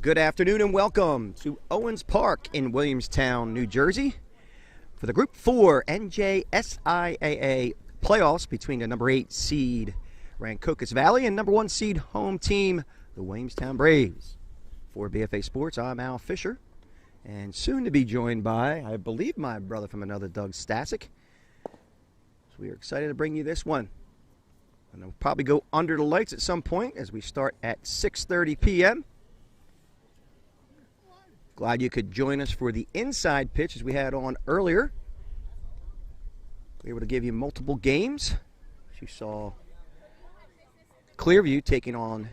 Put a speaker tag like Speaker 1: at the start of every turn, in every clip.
Speaker 1: Good afternoon and welcome to Owens Park in Williamstown, New Jersey for the Group 4 NJSIAA playoffs between the number 8 seed Rancocas Valley and number 1 seed home team, the Williamstown Braves. For BFA Sports, I'm Al Fisher, and soon to be joined by, I believe, my brother from another, Doug Stasic. So we are excited to bring you this one. And we'll probably go under the lights at some point as we start at 6:30 p.m. Glad you could join us for the inside pitch as we had on earlier. We were able to give you multiple games. You saw Clearview taking on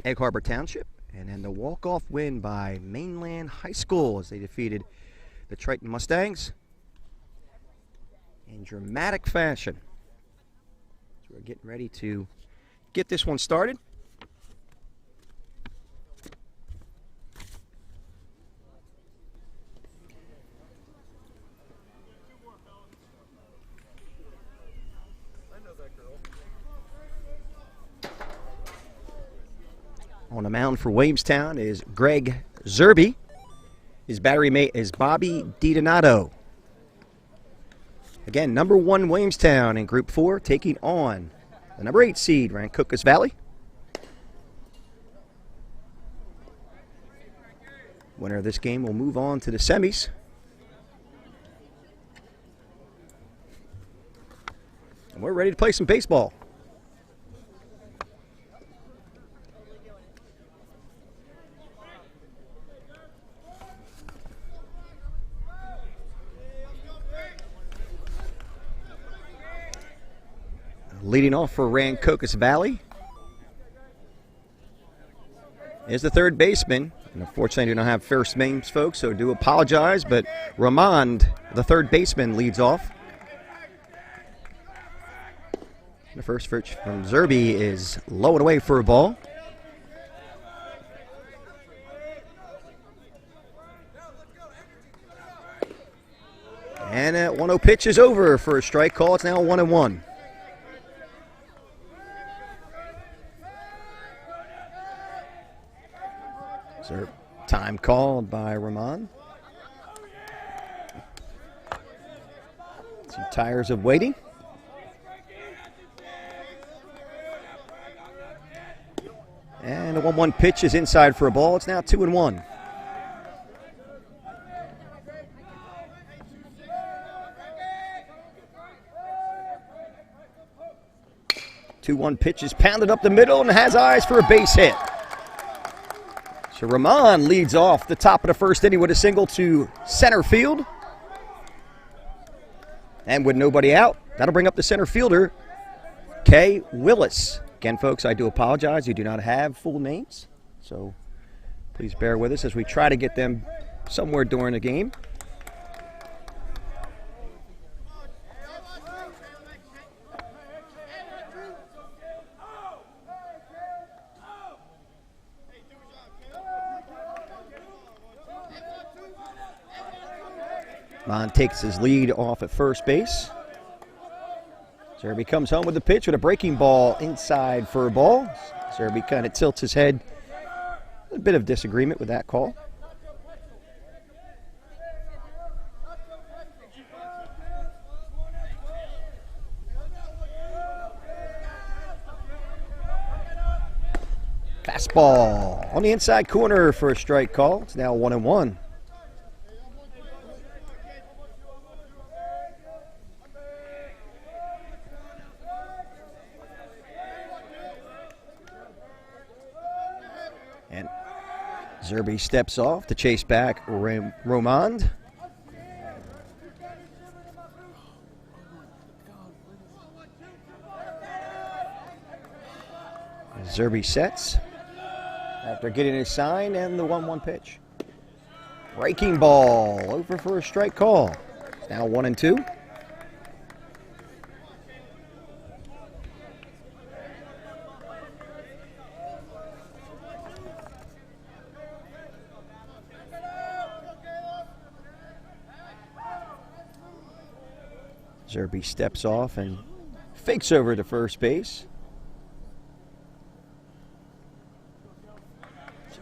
Speaker 1: Egg Harbor Township, and then the walk-off win by Mainland High School as they defeated the Triton Mustangs in dramatic fashion. So we're getting ready to get this one started. On the mound for Williamstown is Greg Zerby. His battery mate is Bobby DiDonato. Again, number 1 Williamstown in Group 4 taking on the number 8 seed Rancocas Valley. Winner of this game will move on to the semis. And we're ready to play some baseball. Leading off for Rancocas Valley is the third baseman. And unfortunately, I do not have first names, folks, so I do apologize. But Ramond, the third baseman, leads off. The first pitch from Zerby is low and away for a ball. And that 1-0 pitch is over for a strike call. It's now 1-1. Time called by Ramon. Some tires of waiting. And the 1-1 pitch is inside for a ball. It's now 2-1. The 2-1 pitch is pounded up the middle and has eyes for a base hit. So Ramon leads off the top of the first inning with a single to center field. And with nobody out, that'll bring up the center fielder, Kay Willis. Again, folks, I do apologize. You do not have full names. So please bear with us as we try to get them somewhere during the game. Mon takes his lead off at first base. Zerby comes home with the pitch with a breaking ball inside for a ball. Zerby kind of tilts his head. A bit of disagreement with that call. Fastball on the inside corner for a strike call. It's now 1-1. Zerby steps off to chase back Romand. Zerby sets after getting his sign and the 1-1 pitch. Breaking ball over for a strike call. It's now 1-2. Zerby steps off and fakes over to first base.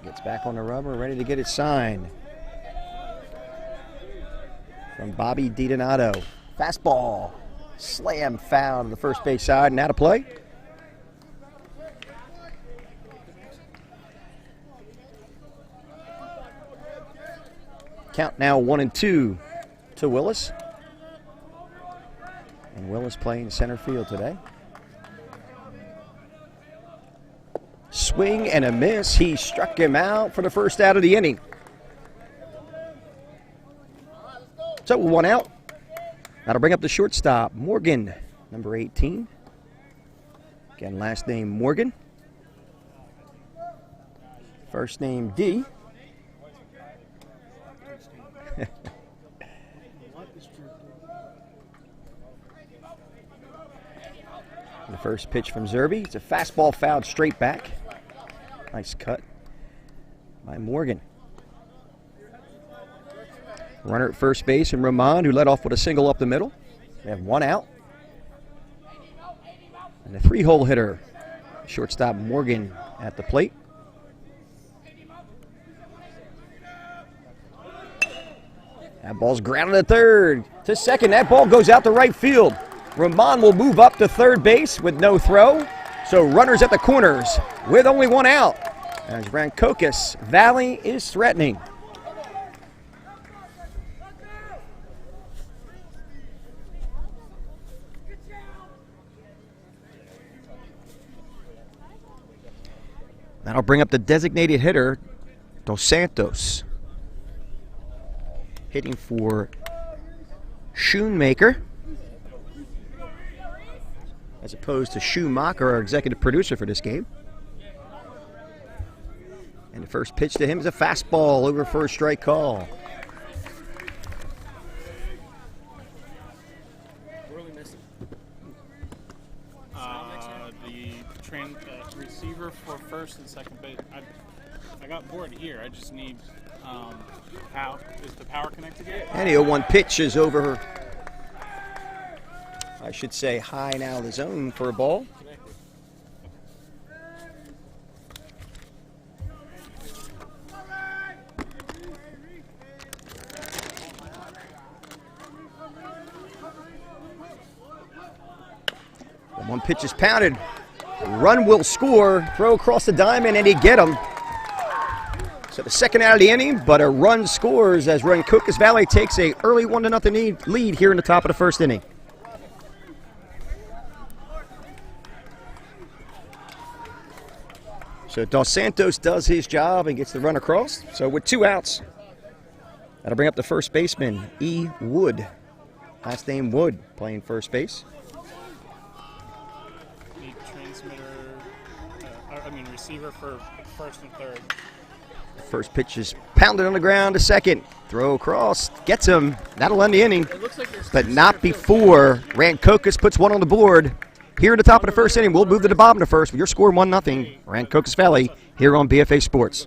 Speaker 1: Gets back on the rubber, ready to get it signed. From Bobby DiDonato. Fastball. Slam foul to the first base side. Now to play. Count now 1-2 to Willis. And Willis playing center field today. Swing and a miss. He struck him out for the first out of the inning. So 1 out. That'll bring up the shortstop, Morgan, number 18. Again, last name Morgan. First name D. The first pitch from Zerby. It's a fastball fouled straight back. Nice cut by Morgan. Runner at first base and Ramon, who led off with a single up the middle. They have 1 out. And a 3-hole hitter, shortstop Morgan at the plate. That ball's grounded at third. To second, that ball goes out to right field. Ramon will move up to third base with no throw. So runners at the corners with only 1 out. As Rancocas Valley is threatening. That'll bring up the designated hitter, Dos Santos. Hitting for Schoonmaker, as opposed to Schumacher, our executive producer for this game. And the first pitch to him is a fastball over for a strike call.
Speaker 2: The receiver for first and second base. I got bored here. I just need power. Is the power connected yet?
Speaker 1: And the 0-1 pitch is over, I should say, high now the zone for a ball. The 1 pitch is pounded. Run will score. Throw across the diamond, and he get him. So the second out of the inning, but a run scores as Rancocas Valley takes a early 1-0 lead here in the top of the first inning. So Dos Santos does his job and gets the run across. So with 2 outs, that'll bring up the first baseman, E. Wood. Last name Wood, playing first base.
Speaker 2: Receiver for first and third.
Speaker 1: First pitch is pounded on the ground to second. Throw across, gets him. That'll end the inning, but not before Rancocas puts 1 on the board. Here at the top of the first inning, we'll move to the bottom of the first with your score 1-0. Rancocas Valley here on BFA Sports.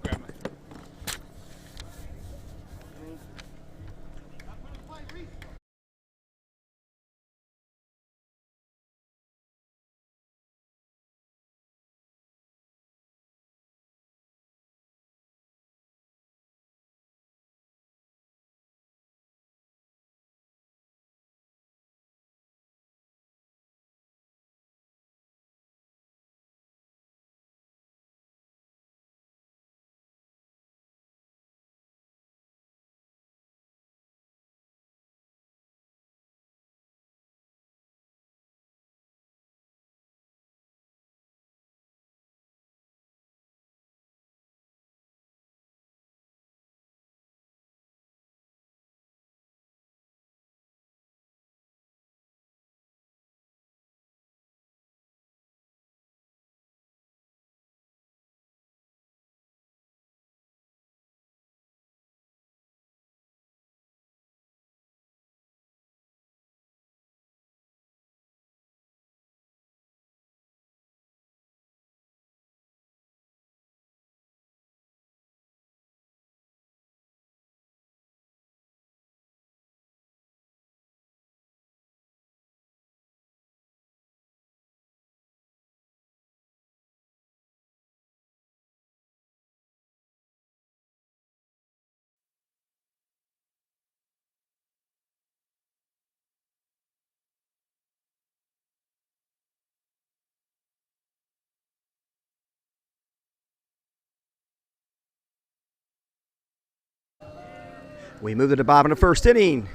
Speaker 1: We move to the bottom of the first inning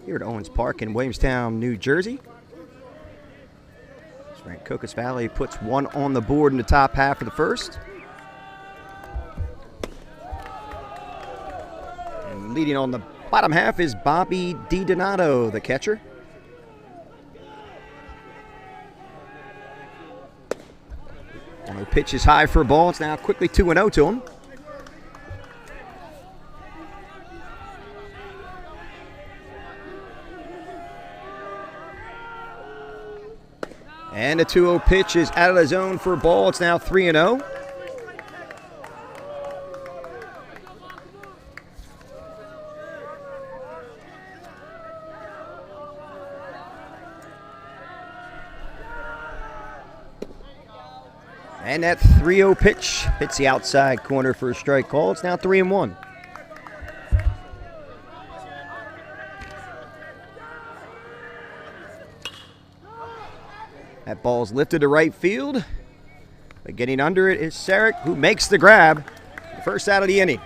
Speaker 1: here at Owens Park in Williamstown, New Jersey. Rancocas Valley puts one on the board in the top half of the first. And leading on the bottom half is Bobby DiDonato, the catcher. And the pitch is high for a ball. It's now quickly 2-0 to him. And the 2-0 pitch is out of the zone for a ball. It's now 3-0. And that 3-0 pitch hits the outside corner for a strike call. It's now 3-1. That ball's lifted to right field. But getting under it is Sarek, who makes the grab. The first out of the inning.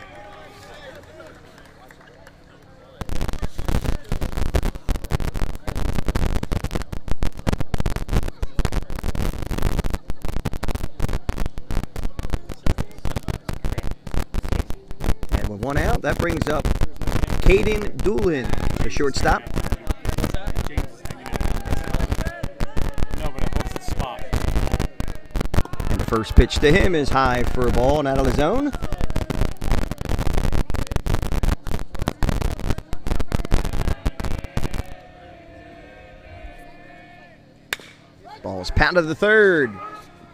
Speaker 1: And with one out, that brings up Caden Doolin, the shortstop. First pitch to him is high for a ball and out of the zone. Ball is pounded to the third.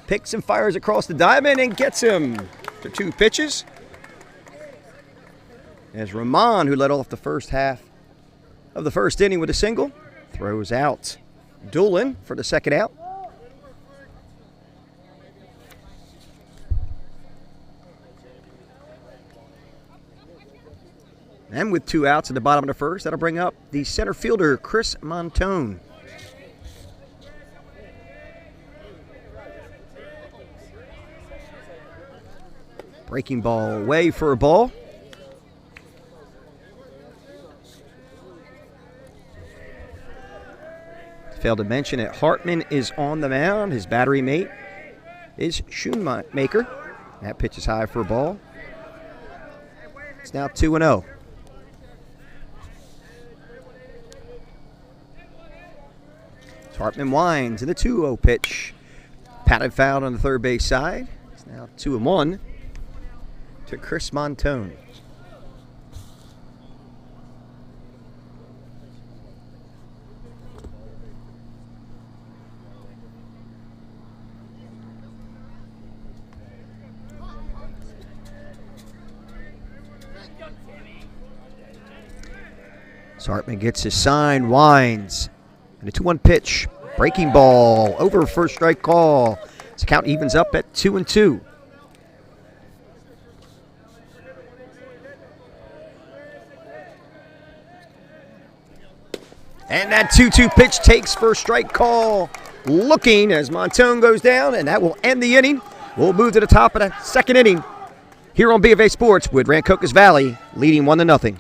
Speaker 1: Picks and fires across the diamond and gets him to 2 pitches. As Ramon, who led off the first half of the first inning with a single, throws out Doolin for the second out. And with 2 outs at the bottom of the first, that'll bring up the center fielder, Chris Montone. Breaking ball away for a ball. Failed to mention that Hartman is on the mound. His battery mate is Schoonmaker. That pitch is high for a ball. It's now 2-0. Hartman winds in the 2-0 pitch. Patted foul on the third base side. It's now 2-1 to Chris Montone. So Hartman gets his sign, winds. And a 2-1 pitch. Breaking ball over for a strike call. The count evens up at 2-2. And that 2-2 pitch takes first strike call. Looking as Montone goes down, and that will end the inning. We'll move to the top of the second inning here on BFA Sports with Rancocas Valley leading 1-0.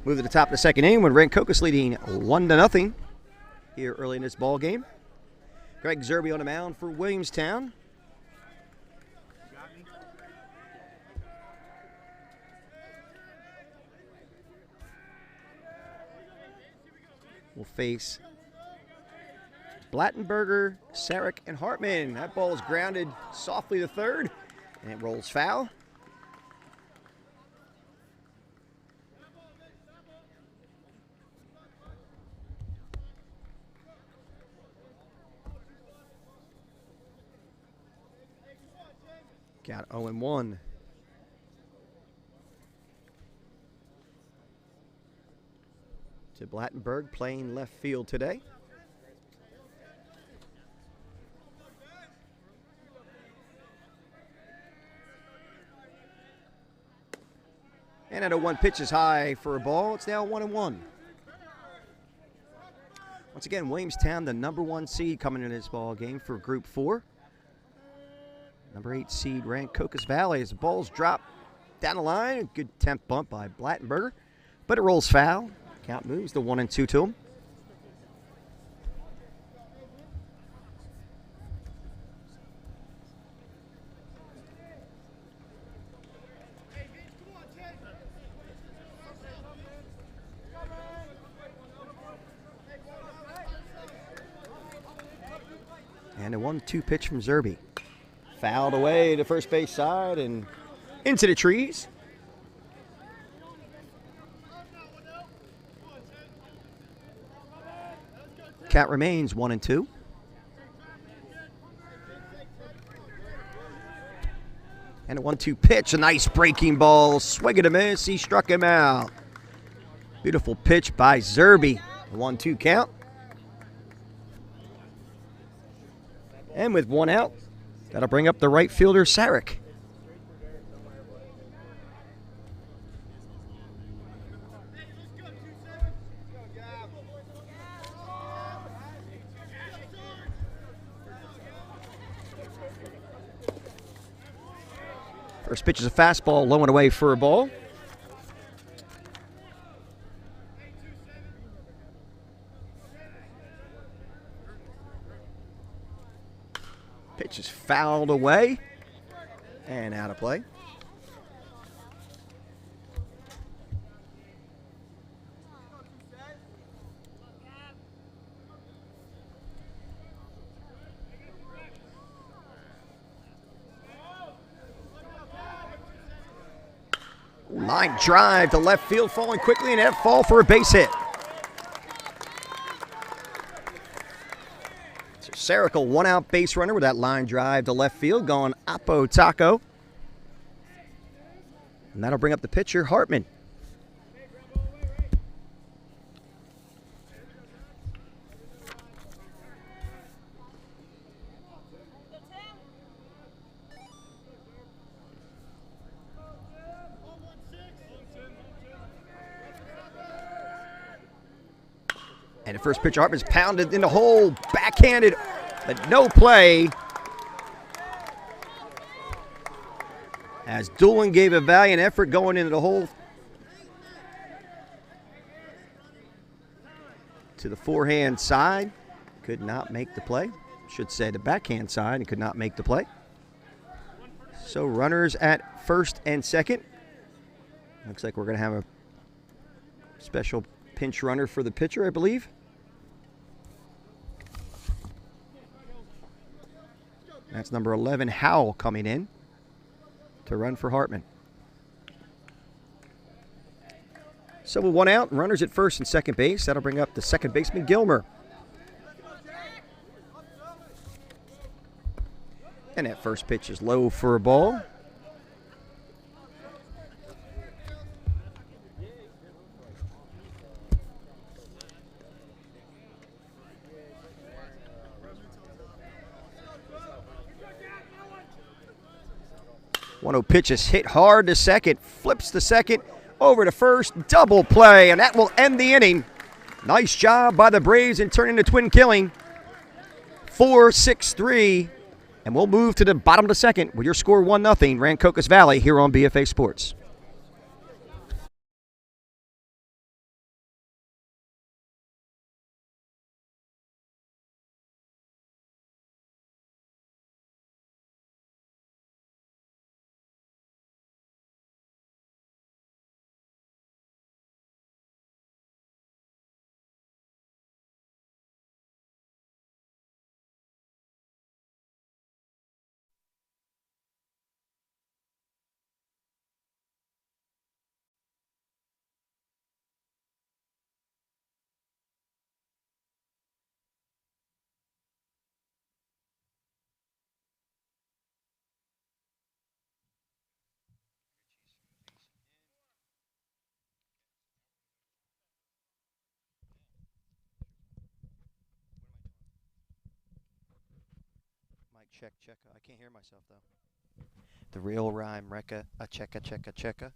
Speaker 1: Move to the top of the second inning when Rancocas leading 1-0 here early in this ball game. Greg Zerby on the mound for Williamstown. Will face Blattenberger, Sarek, and Hartman. That ball is grounded softly to third, and it rolls foul. Got 0-1. To Blattenberg, playing left field today. And at a 1 pitch is high for a ball. It's now 1-1. Once again, Williamstown, the number 1 seed coming in this ball game for Group 4. Number 8 seed Rancocas Valley as the ball's dropped down the line. A good temp bump by Blattenberger, but it rolls foul. Count moves to 1-2 to him. And a 1-2 pitch from Zerby. Fouled away to first base side and into the trees. Count remains 1-2. And a 1-2 pitch, a nice breaking ball, swing and a miss. He struck him out. Beautiful pitch by Zerby. A 1-2 count. And with 1 out, that'll bring up the right fielder, Sarek. First pitch is a fastball, low and away for a ball. Pitch is fouled away and out of play. Line drive to left field, falling quickly, and that fall for a base hit. So Sarek, a 1-out base runner with that line drive to left field, going Apo Taco. And that'll bring up the pitcher, Hartman. And the first pitch, Hartman's pounded in the hole, backhanded, but no play. As Doolin gave a valiant effort going into the hole. To the forehand side, could not make the play. Should say the backhand side, and could not make the play. So runners at first and second. Looks like we're going to have a special pinch runner for the pitcher, I believe. That's number 11, Howell, coming in to run for Hartman. So with 1 out, runners at first and second base. That'll bring up the second baseman, Gilmer. And that first pitch is low for a ball. One-0 pitch is hit hard to second, flips to second, over to first, double play, and that will end the inning. Nice job by the Braves in turning the twin killing. 4-6-3, and we'll move to the bottom of the second with your score 1-0, Rancocas Valley here on BFA Sports. check, check. I can't hear myself, though. The real rhyme, Recca, a checka, checka, checka.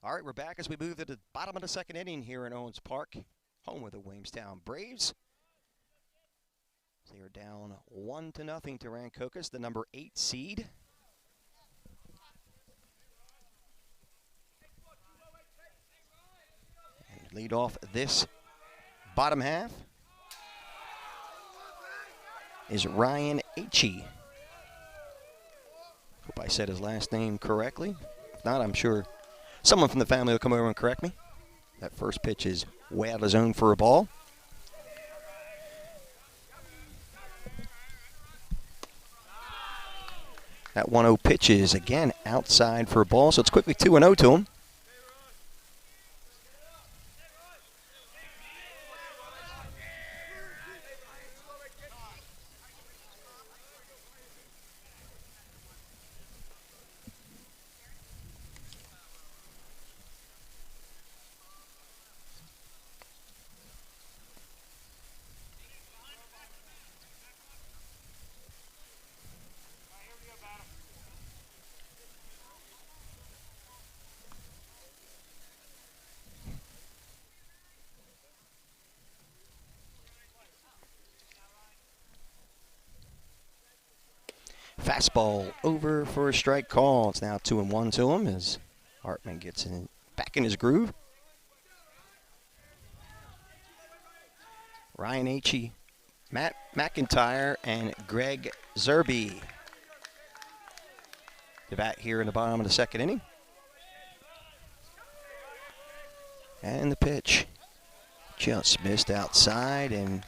Speaker 1: All right, we're back as we move to the bottom of the second inning here in Owens Park, home of the Williamstown Braves. They are down 1-0 to Rancocas, the number 8 seed. And lead off this bottom half is Ryan H. Hope I said his last name correctly. If not, I'm sure someone from the family will come over and correct me. That first pitch is way out of the zone for a ball. That 1-0 pitch is again outside for a ball, so it's quickly 2-0 to him. Fastball over for a strike call. It's now 2-1 to him as Hartman gets back in his groove. Ryan H., Matt McIntyre, and Greg Zerby to bat here in the bottom of the second inning. And the pitch just missed outside, and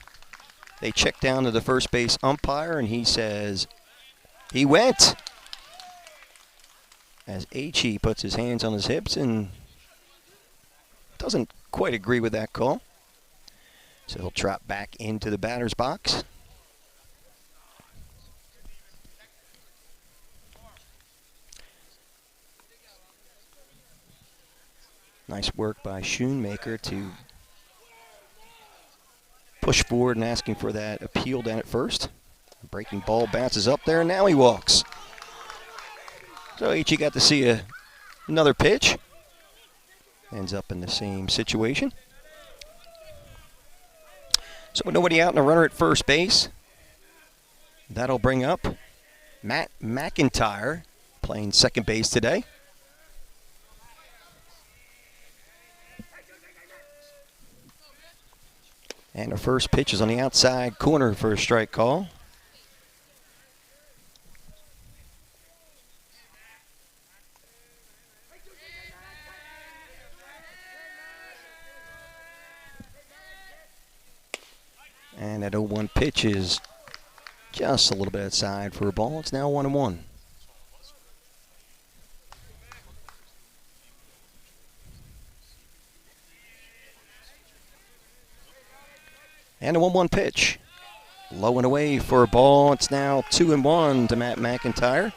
Speaker 1: they check down to the first base umpire, and he says he went. As H.E. puts his hands on his hips and doesn't quite agree with that call. So he'll trot back into the batter's box. Nice work by Schoonmaker to push forward and asking for that appeal down at first. Breaking ball bounces up there, and now he walks. So H.E. got to see another pitch. Ends up in the same situation. So with nobody out and a runner at first base, that'll bring up Matt McIntyre playing second base today. And the first pitch is on the outside corner for a strike call. And that 0-1 pitch is just a little bit outside for a ball. It's now 1-1. And a 1-1 pitch. Low and away for a ball. It's now 2-1 to Matt McIntyre.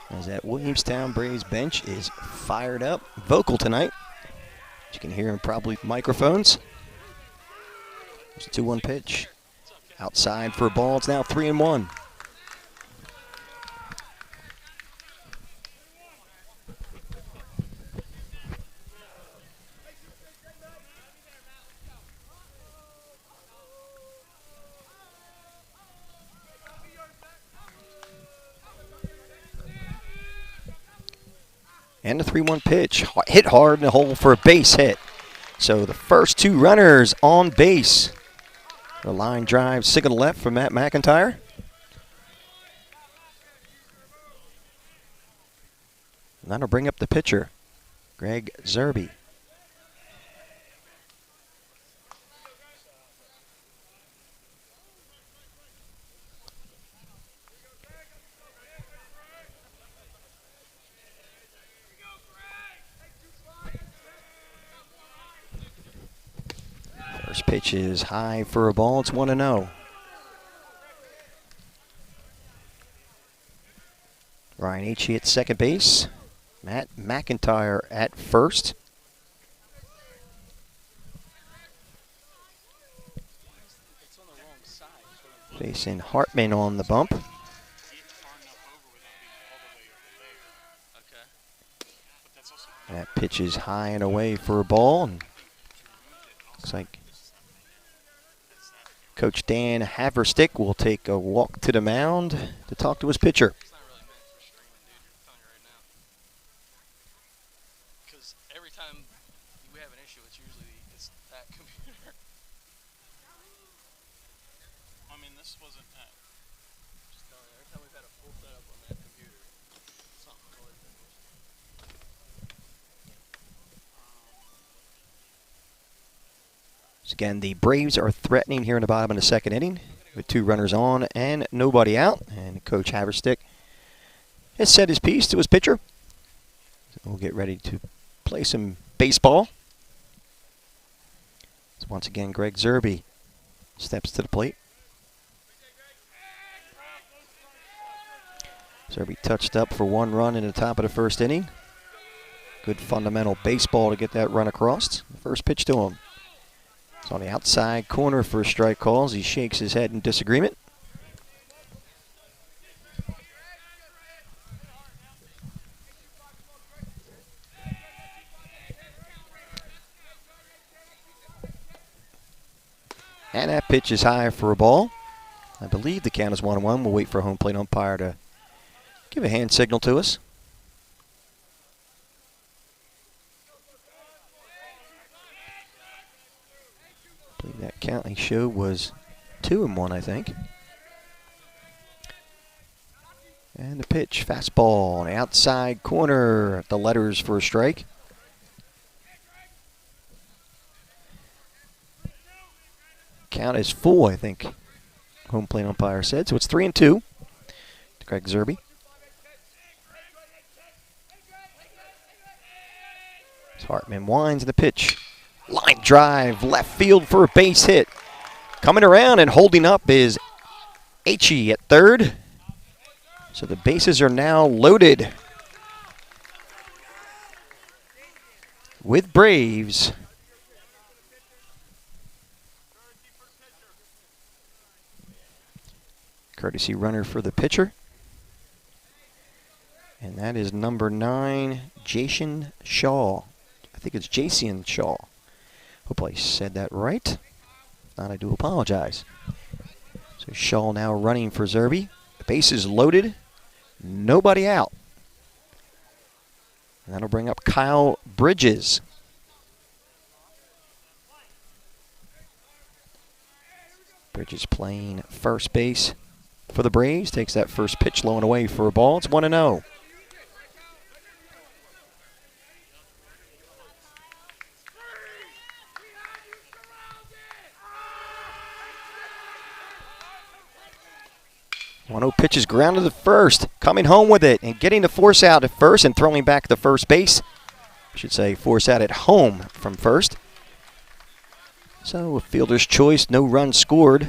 Speaker 1: As that Williamstown Braves bench is fired up, vocal tonight. You can hear in probably microphones. There's a 2-1 pitch. Outside for a ball. It's now 3-1. And the 3-1 pitch. Hit hard in the hole for a base hit. So the first two runners on base. The line drive single left from Matt McIntyre. And that'll bring up the pitcher, Greg Zerby. First pitch is high for a ball. It's 1-0. Ryan H. at second base. Matt McIntyre at first. Facing Hartman on the bump. That pitch is high and away for a ball. And looks like Coach Dan Haverstick will take a walk to the mound to talk to his pitcher.
Speaker 3: Because every time we have an issue, it's that computer.
Speaker 2: I mean, this wasn't that.
Speaker 3: Just telling you, every time we've had a full setup on that computer, something always been missing.
Speaker 1: So again, the Braves are threatening here in the bottom of the second inning with 2 runners on and nobody out. And Coach Haverstick has said his piece to his pitcher. So we'll get ready to play some baseball. So once again, Greg Zerby steps to the plate. Zerby touched up for 1 run in the top of the first inning. Good fundamental baseball to get that run across. The first pitch to him. It's on the outside corner for strike calls. He shakes his head in disagreement. And that pitch is high for a ball. I believe the count is 1-1. We'll wait for a home plate umpire to give a hand signal to us. I believe that count he showed was 2-1, I think. And the pitch, fastball on the outside corner. The letters for a strike. Count is full, I think, home plate umpire said. So it's 3-2 to Greg Zerby. Hartman winds the pitch. Line drive, left field for a base hit. Coming around and holding up is H.E. at third. So the bases are now loaded with Braves. Courtesy runner for the pitcher. And that is number 9, Jason Shaw. I think it's Jason Shaw. Hope I said that right. If not, I do apologize. So Shaw now running for Zerby. The base is loaded. Nobody out. And that'll bring up Kyle Bridges. Bridges playing first base for the Braves. Takes that first pitch low and away for a ball. It's 1-0. Pitch is grounded to first, coming home with it and getting the force out at first and throwing back to first base. I should say force out at home from first. So a fielder's choice, no run scored.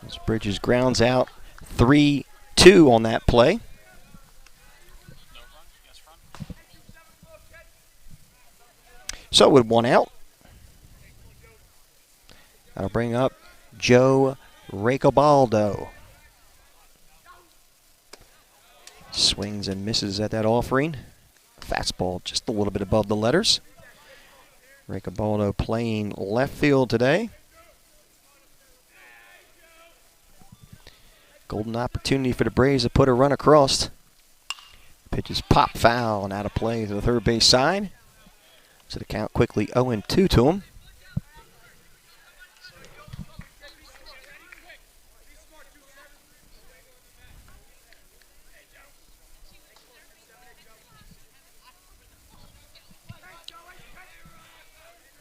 Speaker 1: As Bridges grounds out 3-2 on that play. So with 1 out, that'll bring up Joe Racobaldo. Swings and misses at that offering. Fastball just a little bit above the letters. Racobaldo playing left field today. Golden opportunity for the Braves to put a run across. Pitch is pop foul and out of play to the third base side. So the count quickly 0-2 to him.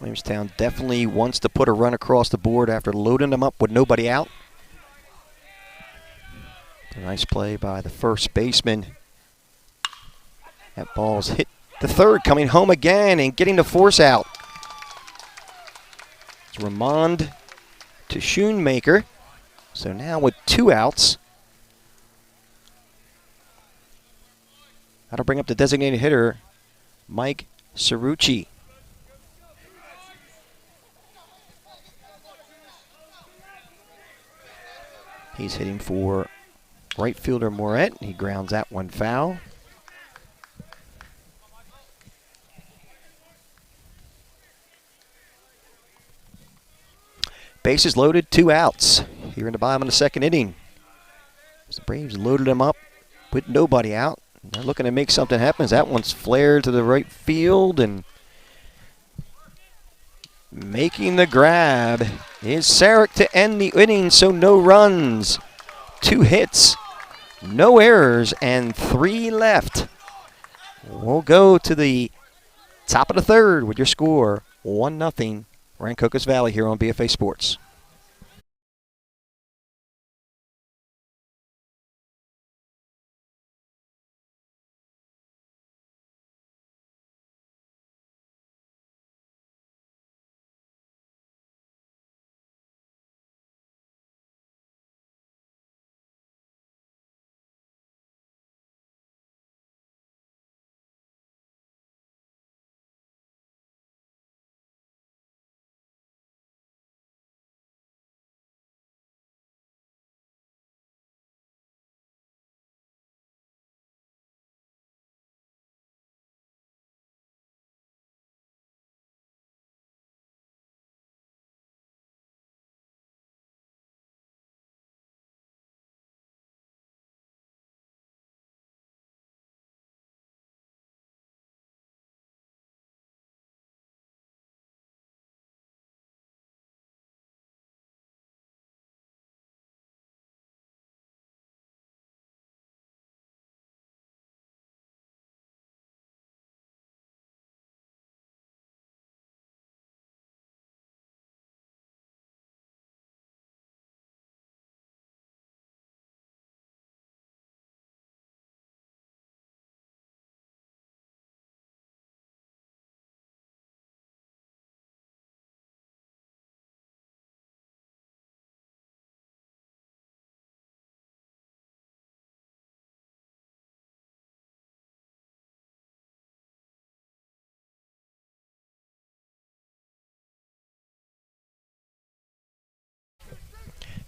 Speaker 1: Williamstown definitely wants to put a run across the board after loading them up with nobody out. A nice play by the first baseman. That ball's hit the third, coming home again and getting the force out. It's Ramond to Schoonmaker. So now with 2 outs, that'll bring up the designated hitter, Mike Cerrucci. He's hitting for right fielder Moret. He grounds that one foul. Bases loaded, 2 outs here in the bottom of the second inning. The Braves loaded them up with nobody out. They're looking to make something happen. That one's flared to the right field, and making the grab is Sarek to end the inning, so no runs, 2 hits, no errors, and 3 left. We'll go to the top of the third with your score, 1-0, Rancocas Valley here on BFA Sports.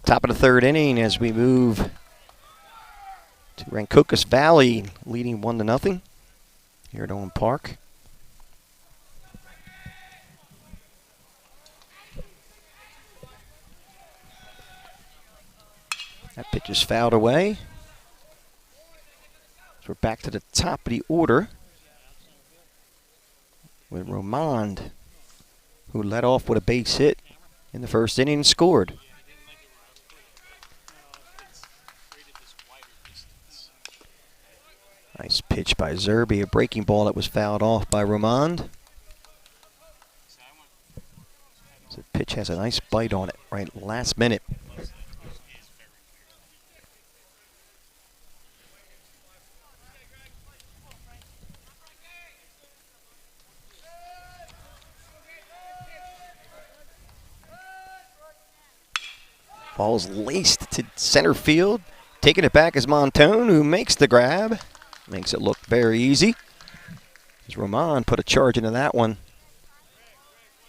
Speaker 1: Top of the third inning as we move to Rancocas Valley, leading 1-0 here at Owen Park. That pitch is fouled away. So we're back to the top of the order with Romand, who led off with a base hit in the first inning and scored. Nice pitch by Zerby, a breaking ball that was fouled off by Romand. So the pitch has a nice bite on it right last minute. Ball's laced to center field. Taking it back is Montone, who makes the grab. Makes it look very easy. As Roman put a charge into that one.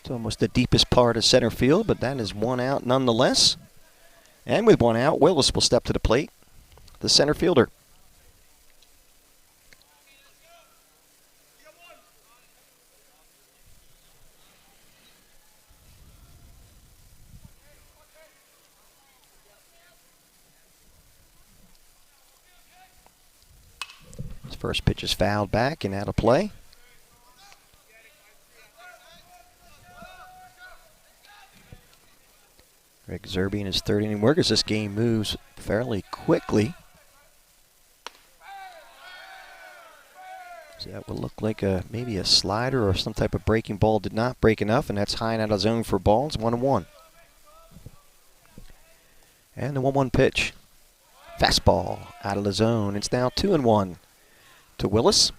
Speaker 1: It's almost the deepest part of center field, but that is 1 out nonetheless. And with 1 out, Willis will step to the plate, the center fielder. First pitch is fouled back and out of play. Rick Zerby in his third inning work as this game moves fairly quickly. So that would look like maybe a slider or some type of breaking ball did not break enough, and that's high and out of zone for balls, 1-1. And the 1-1 pitch. Fastball out of the zone. It's now 2-1. To Willis.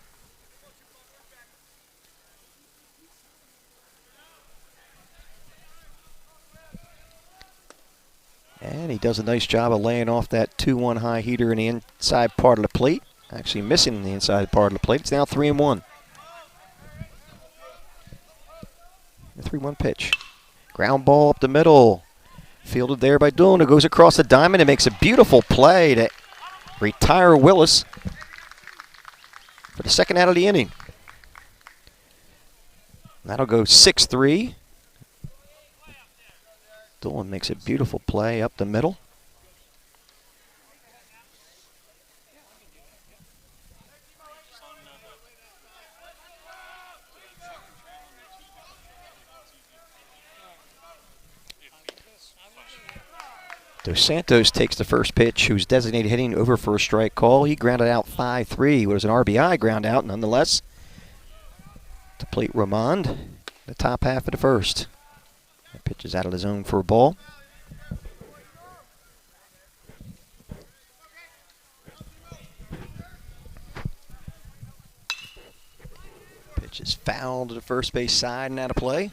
Speaker 1: He does a nice job of laying off that 2-1 high heater in the inside part of the plate. Actually missing the inside part of the plate. It's now 3-1. The 3-1 pitch. Ground ball up the middle. Fielded there by Doolin, who goes across the diamond and makes a beautiful play to retire Willis for the second out of the inning. That'll go 6-3. Doolin makes a beautiful play up the middle. Dos Santos takes the first pitch, who's designated hitting over for a strike call. He grounded out 5-3. It was an RBI ground out nonetheless. To plate Romand, the top half of the first. That pitch is out of the zone for a ball. Pitch is fouled to the first base side and out of play.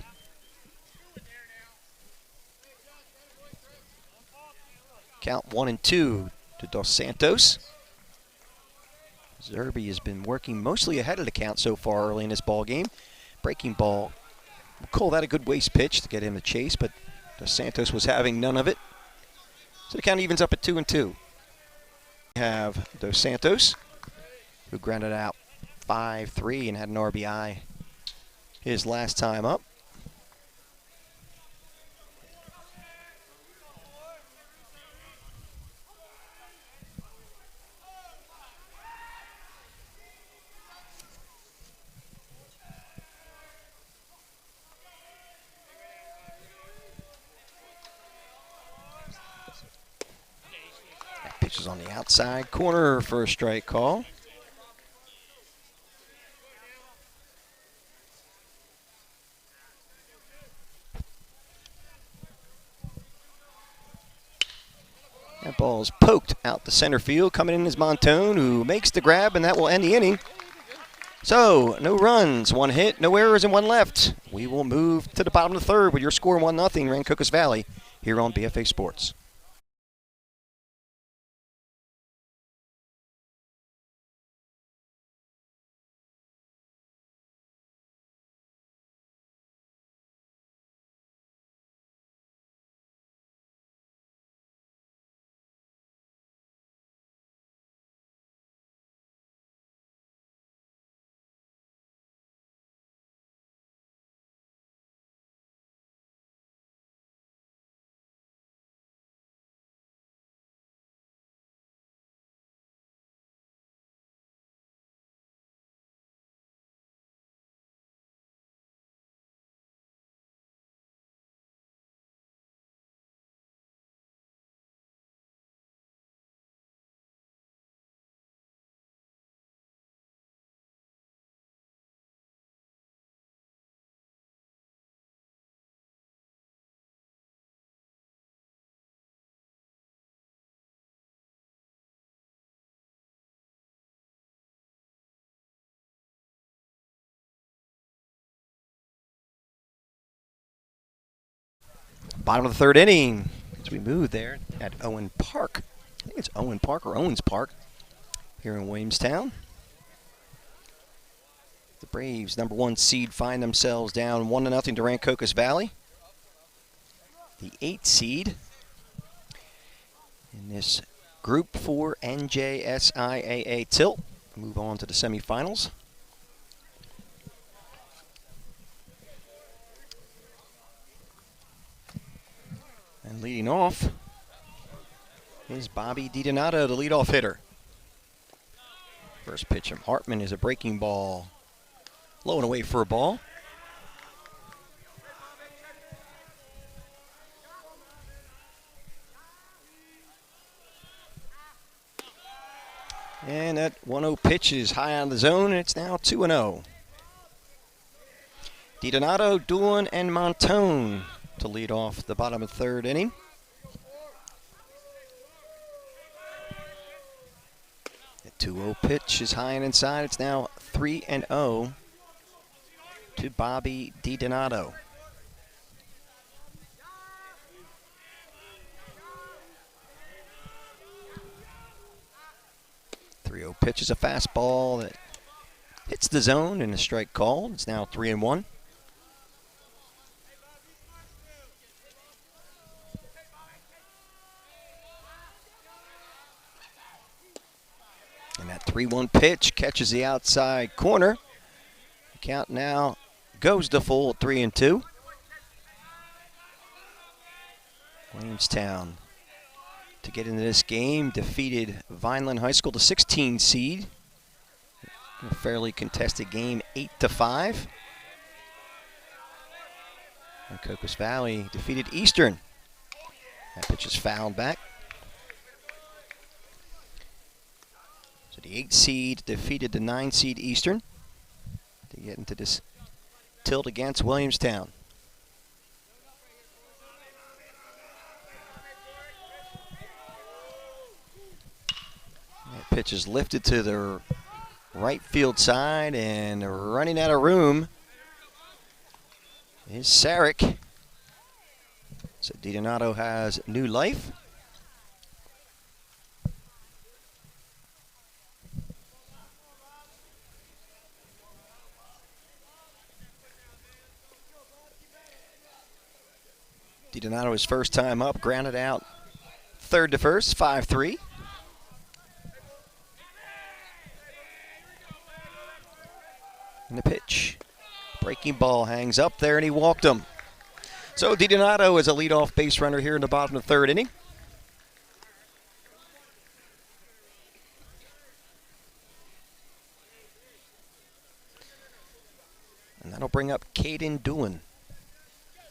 Speaker 1: Count 1-2 to Dos Santos. Zerby has been working mostly ahead of the count so far early in this ball game. Breaking ball, we'll call that a good waste pitch to get him a chase, but Dos Santos was having none of it. So the count evens up at 2-2. We have Dos Santos, who grounded out 5-3 and had an RBI his last time up. Pitch is on the outside corner for a strike call. That ball is poked out to center field. Coming in is Montone, who makes the grab, and that will end the inning. So, no runs, 1 hit, no errors, and 1 left. We will move to the bottom of the third with your score 1-0, Rancocas Valley, here on BFA Sports. Bottom of the third inning as we move there at Owen Park. I think it's Owen Park or Owens Park here in Williamstown. The Braves, number 1 seed, find themselves down 1-0 to Rancocas Valley. The 8 seed in this Group 4 NJSIAA tilt. Move on to the semifinals. And leading off is Bobby DiDonato, the leadoff hitter. First pitch from Hartman is a breaking ball. Low and away for a ball. And that 1-0 pitch is high on the zone, and it's now 2-0. DiDonato, Doolin, and Montone to lead off the bottom of the third inning. The 2-0 pitch is high and inside. It's now 3-0 to Bobby DiDonato. 0. Pitches a fastball that hits the zone and a strike called. It's now 3-1. And that 3-1 pitch catches the outside corner. The count now goes to full at 3-2. Williamstown, to get into this game, defeated Vineland High School, the 16 seed. A fairly contested game, 8-5. Rancocas Valley defeated Eastern. That pitch is fouled back. So the 8 seed defeated the 9 seed Eastern to get into this tilt against Williamstown. That pitch is lifted to the right field side, and running out of room is Sarek. So DiDonato has new life. DiDonato, his first time up, grounded out third to first, 5-3. And the pitch. Breaking ball hangs up there, and he walked him. So DiDonato is a leadoff base runner here in the bottom of the third inning. And that'll bring up Caden Doolin,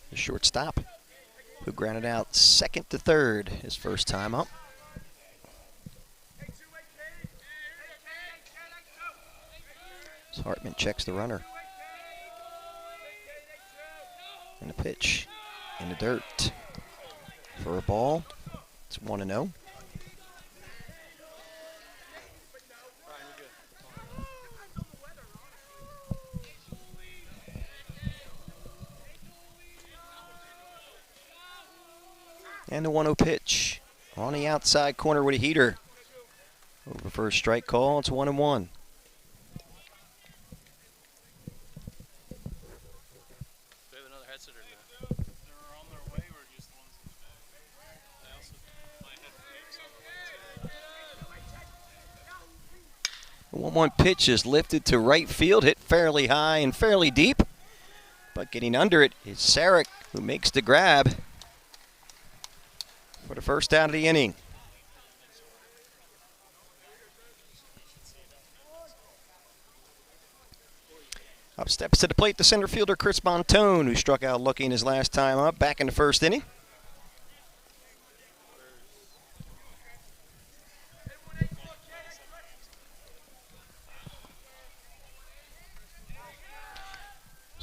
Speaker 1: the shortstop, who grounded out second to third his first time up. So Hartman checks the runner. And a pitch in the dirt for a ball. It's 1-0. And the 1-0 pitch on the outside corner with a heater. Over for a strike call. It's 1-1. The 1-1 pitch is lifted to right field, hit fairly high and fairly deep. But getting under it is Sarek, who makes the grab for the first out of the inning. Up steps to the plate the center fielder Chris Montone, who struck out looking his last time up, back in the first inning.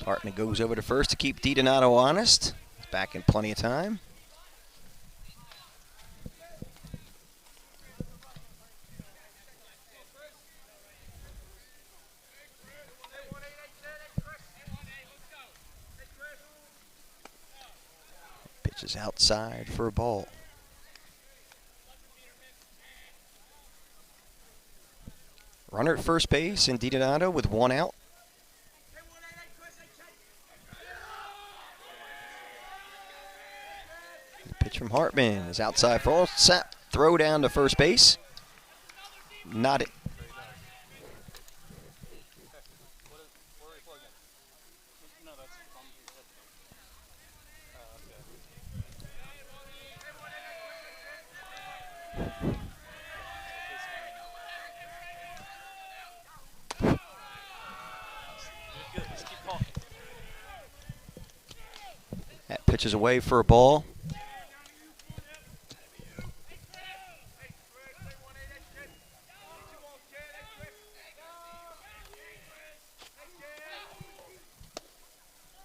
Speaker 1: Hartman goes over to first to keep DiDonato honest. He's back in plenty of time. Pitch is outside for a ball. Runner at first base and DiDonato with 1 out. Pitch from Hartman is outside for all set. Throw down to first base. Not it. That pitch is away for a ball.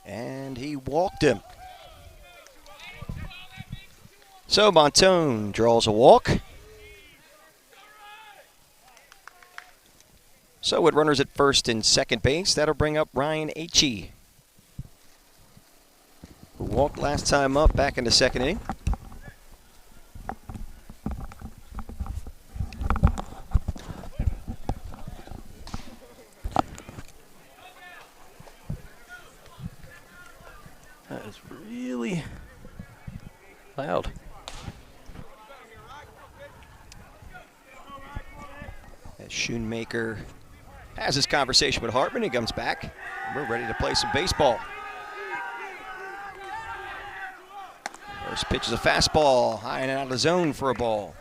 Speaker 1: And he walked him. So Montone draws a walk. So with runners at first and second base, that'll bring up Ryan H.E., who walked last time up back in the second inning.
Speaker 3: Loud.
Speaker 1: As Schoonmaker has this conversation with Hartman, he comes back. We're ready to play some baseball. First pitch is a fastball, high and out of the zone for a ball.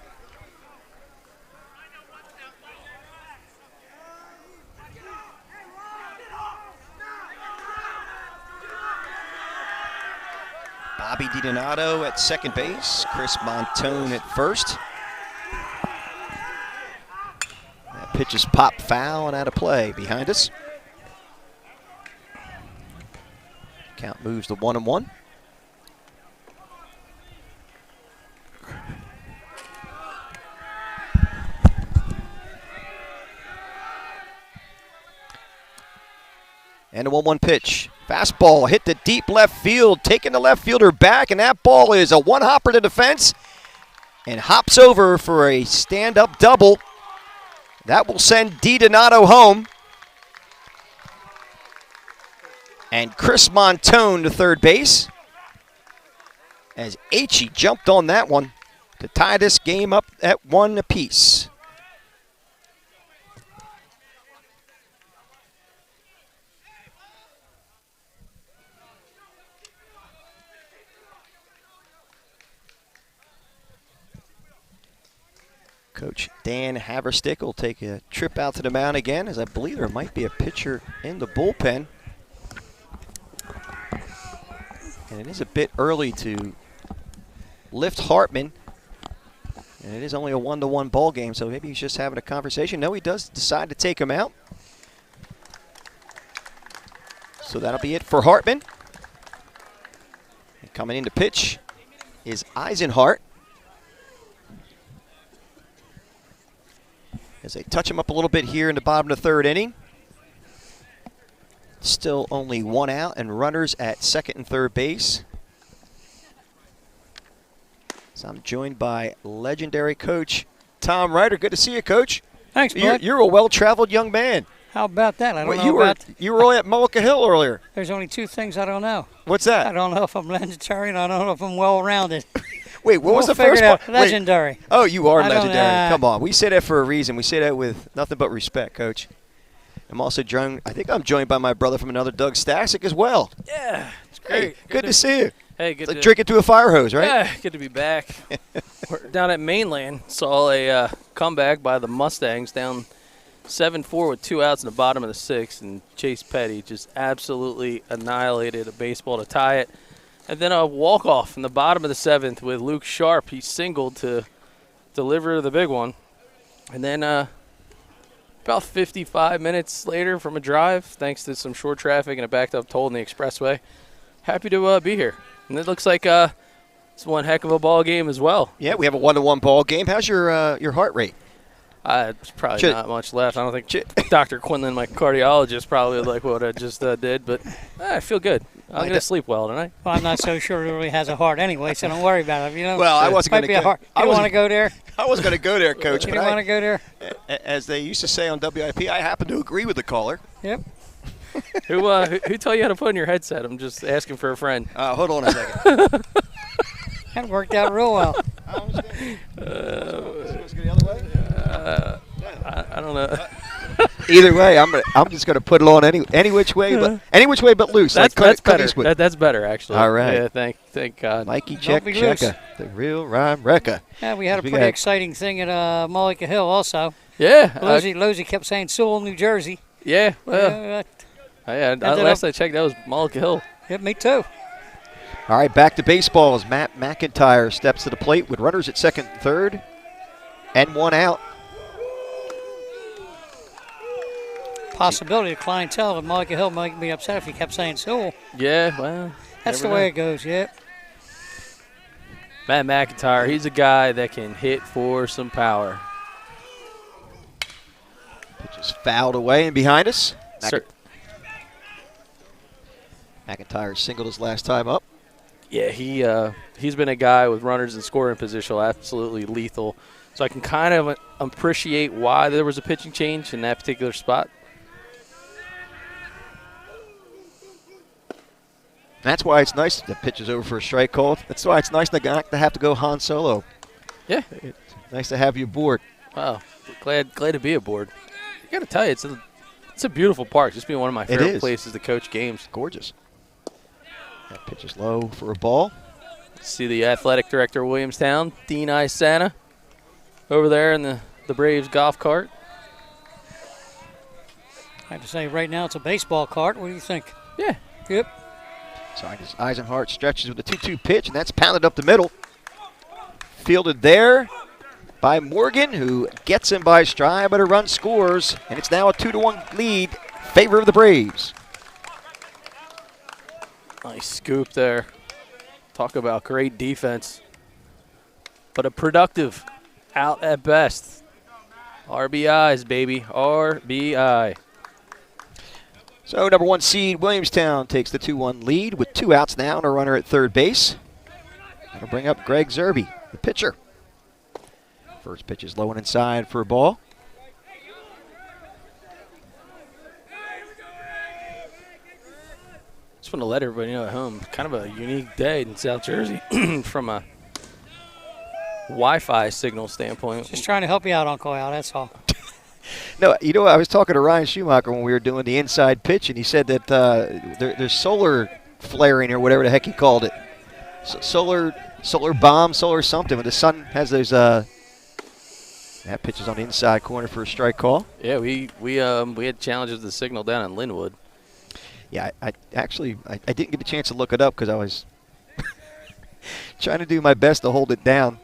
Speaker 1: Bobby DiDonato at second base, Chris Montone at first. That pitch is popped foul and out of play behind us. Count moves to 1-1. And a 1-1 pitch. Fastball hit the deep left field, taking the left fielder back, and that ball is a one-hopper to the fence and hops over for a stand-up double. That will send DiDonato home. And Chris Montone to third base as H.E. jumped on that one to tie this game up at 1 apiece. Coach Dan Haverstick will take a trip out to the mound again, as I believe there might be a pitcher in the bullpen. And it is a bit early to lift Hartman. And it is only a 1-1 ball game, so maybe he's just having a conversation. No, he does decide to take him out. So that'll be it for Hartman. And coming in to pitch is Eisenhart. As they touch him up a little bit here in the bottom of the third inning. Still only one out and runners at second and third base. So I'm joined by legendary coach Tom Ryder. Good to see you, Coach.
Speaker 4: Thanks, bud.
Speaker 1: You're a well-traveled young man.
Speaker 4: How about that? I don't know
Speaker 1: you
Speaker 4: about...
Speaker 1: You were at Mullica Hill earlier.
Speaker 4: There's only two things I don't know.
Speaker 1: What's that?
Speaker 4: I don't know if I'm legendary and I don't know if I'm well-rounded.
Speaker 1: Wait, what was the
Speaker 4: figure
Speaker 1: first
Speaker 4: it out.
Speaker 1: part?
Speaker 4: Legendary.
Speaker 1: Wait. Oh, you are
Speaker 4: I don't,
Speaker 1: legendary. Come on. We say that for a reason. We say that with nothing but respect, Coach. I'm also joined, I think I'm joined by my brother from another, Doug Stasic, as well.
Speaker 3: Yeah, it's great.
Speaker 1: Hey, good to see you.
Speaker 3: Hey, good
Speaker 1: It's like
Speaker 3: to
Speaker 1: drinking to a fire hose, right?
Speaker 3: Yeah, good to be back. We're down at Mainland, saw a comeback by the Mustangs down 7-4 with 2 outs in the bottom of the 6th, and Chase Petty just absolutely annihilated a baseball to tie it. And then a walk-off in the bottom of the 7th with Luke Sharp. He singled to deliver the big one. And then about 55 minutes later from a drive, thanks to some short traffic and a backed-up toll in the expressway, happy to be here. And it looks like it's one heck of a ball game as well.
Speaker 1: Yeah, we have a 1-1 ball game. How's your heart rate?
Speaker 3: It's probably not much left. I don't think Dr. Quinlan, my cardiologist, probably would like what I just did, but I feel good. I'm going to sleep well tonight.
Speaker 4: Well, I'm not so sure it really has a heart anyway, so don't worry about it. You know,
Speaker 1: well, I wasn't going to go.
Speaker 4: You don't want to go there?
Speaker 1: I was going to go there, Coach.
Speaker 4: You don't want to go there?
Speaker 1: As they used to say on WIP, I happen to agree with the caller.
Speaker 4: Yep.
Speaker 3: Who told you how to put in your headset? I'm just asking for a friend.
Speaker 1: Hold on a second.
Speaker 4: That worked out real well.
Speaker 1: Supposed to go the other way?
Speaker 3: I don't know.
Speaker 1: Either way, I'm just going to put it on any which way, but loose.
Speaker 3: That's
Speaker 1: like
Speaker 3: better. That's better, actually.
Speaker 1: All right.
Speaker 3: Yeah, thank God.
Speaker 1: Mikey
Speaker 4: Don't be loose.
Speaker 1: Checka, the real rhyme wrecker.
Speaker 4: Yeah, we had a pretty exciting thing at Mullica Hill also.
Speaker 3: Yeah.
Speaker 4: Losey kept saying Sewell, New Jersey.
Speaker 3: Yeah. Well. Last I checked, that was Mullica Hill.
Speaker 4: Yeah, me too.
Speaker 1: All right, back to baseball as Matt McIntyre steps to the plate with runners at second and third and 1 out.
Speaker 4: Possibility of clientele at Mullica Hill might be upset if he kept saying Sewell.
Speaker 3: Yeah, well.
Speaker 4: That's the way it goes, yeah.
Speaker 3: Matt McIntyre, he's a guy that can hit for some power.
Speaker 1: Pitch is fouled away and behind us. McIntyre singled his last time up.
Speaker 3: Yeah, he's been a guy with runners in scoring position, absolutely lethal. So I can kind of appreciate why there was a pitching change in that particular spot.
Speaker 1: That's why it's nice. The pitch is over for a strike call. That's why it's nice not to have to go Han Solo.
Speaker 3: Yeah.
Speaker 1: It's nice to have you aboard.
Speaker 3: Wow. Glad to be aboard. I got to tell you, it's a beautiful park. Just being one of my favorite places to coach games.
Speaker 1: Gorgeous. That pitch is low for a ball.
Speaker 3: See the athletic director of Williamstown, Dean Isana, over there in the Braves golf cart.
Speaker 4: I have to say, right now it's a baseball cart. What do you think?
Speaker 3: Yeah.
Speaker 4: Yep.
Speaker 1: So Eisenhart stretches with a 2-2 pitch, and that's pounded up the middle. Fielded there by Morgan, who gets him by stride, but a run scores, and it's now a 2-1 lead in favor of the Braves.
Speaker 3: Nice scoop there. Talk about great defense. But a productive out at best. RBIs, baby. RBI.
Speaker 1: So number 1 seed Williamstown takes the 2-1 lead with 2 outs now and a runner at third base. That'll bring up Greg Zerby, the pitcher. First pitch is low and inside for a ball.
Speaker 3: Just want to let everybody know at home, kind of a unique day in South Jersey from a Wi-Fi signal standpoint.
Speaker 4: Just trying to help you out, Uncle Al, that's all.
Speaker 1: No, I was talking to Ryan Schumacher when we were doing the inside pitch, and he said that there's solar flaring or whatever the heck he called it. Solar bomb, solar something. When the sun has those, that pitch is on the inside corner for a strike call.
Speaker 3: Yeah, we had challenges with the signal down in Linwood.
Speaker 1: Yeah, I didn't get a chance to look it up because I was trying to do my best to hold it down.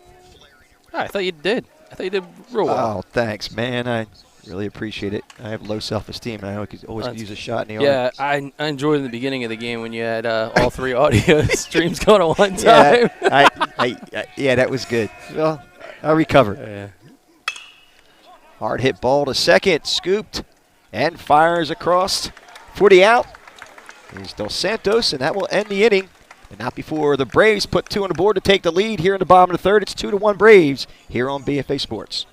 Speaker 3: Oh, I thought you did. I thought you did real well.
Speaker 1: Oh, thanks, man. I really appreciate it. I have low self-esteem, and I always could use a shot in the
Speaker 3: arm. Yeah, I enjoyed in the beginning of the game when you had all 3 audio streams going at one time.
Speaker 1: Yeah, that was good. Well, I'll recover.
Speaker 3: Yeah.
Speaker 1: Hard hit ball to second, scooped, and fires across for the out. Here's Dos Santos, and that will end the inning. And not before the Braves put 2 on the board to take the lead here in the bottom of the third. It's 2-1 Braves here on BFA Sports.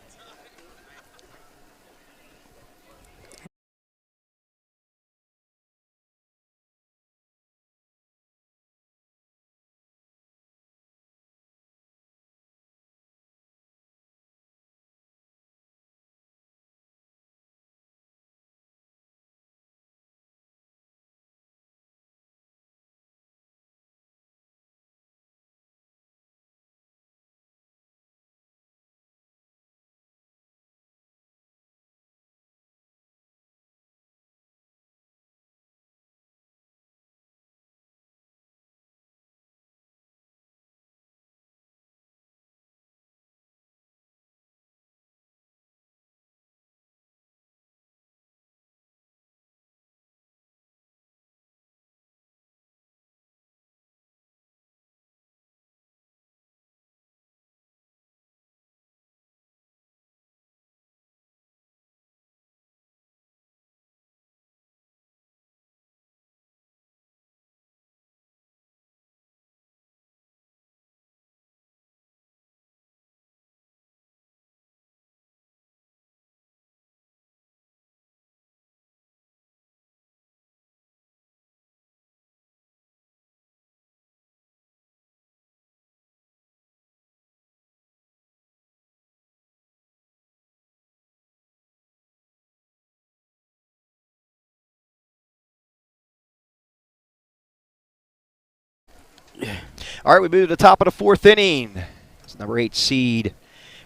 Speaker 1: All right, we move to the top of the 4th inning. It's number 8 seed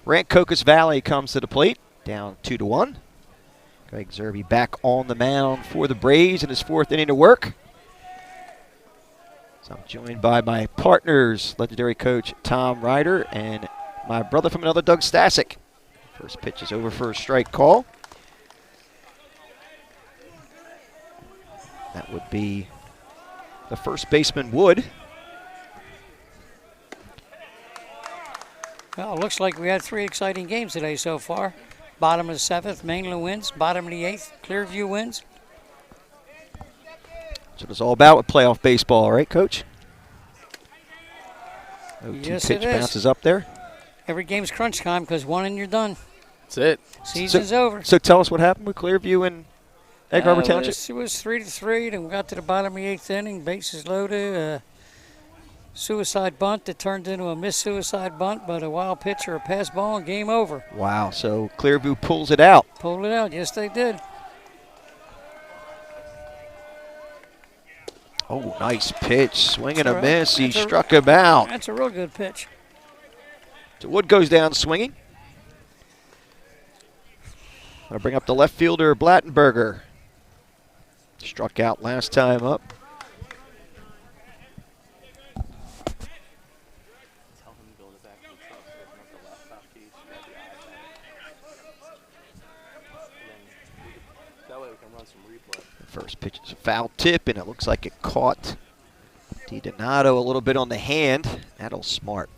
Speaker 1: Rancocas Valley comes to the plate, down 2-1. Greg Zerby back on the mound for the Braves in his 4th inning of work. So I'm joined by my partners, legendary coach Tom Ryder and my brother from another, Doug Stasic. First pitch is over for a strike call. That would be the first baseman, Wood.
Speaker 4: Well, it looks like we had 3 exciting games today so far. Bottom of the 7th, Mainland wins. Bottom of the 8th, Clearview wins.
Speaker 1: That's what it's all about with playoff baseball, right, Coach?
Speaker 4: Yes,
Speaker 1: 2 pitch bounces up there.
Speaker 4: Every game's crunch time because 1 and you're done.
Speaker 3: That's it.
Speaker 4: Season's over.
Speaker 1: So tell us what happened with Clearview and Egg Harbor Township?
Speaker 4: It was 3-3. Then we got to the bottom of the 8th inning. Bases loaded. Suicide bunt that turned into a missed suicide bunt, but a wild pitch or a pass ball and game over.
Speaker 1: Wow, so Clearview pulls it out.
Speaker 4: Pulled it out. Yes, they did.
Speaker 1: Oh, nice pitch. Swing and a miss. He struck him out.
Speaker 4: That's a real good pitch.
Speaker 1: So Wood goes down swinging. I'll bring up the left fielder, Blattenberger. Struck out last time up. First pitch is a foul tip, and it looks like it caught DiDonato a little bit on the hand. That'll smart.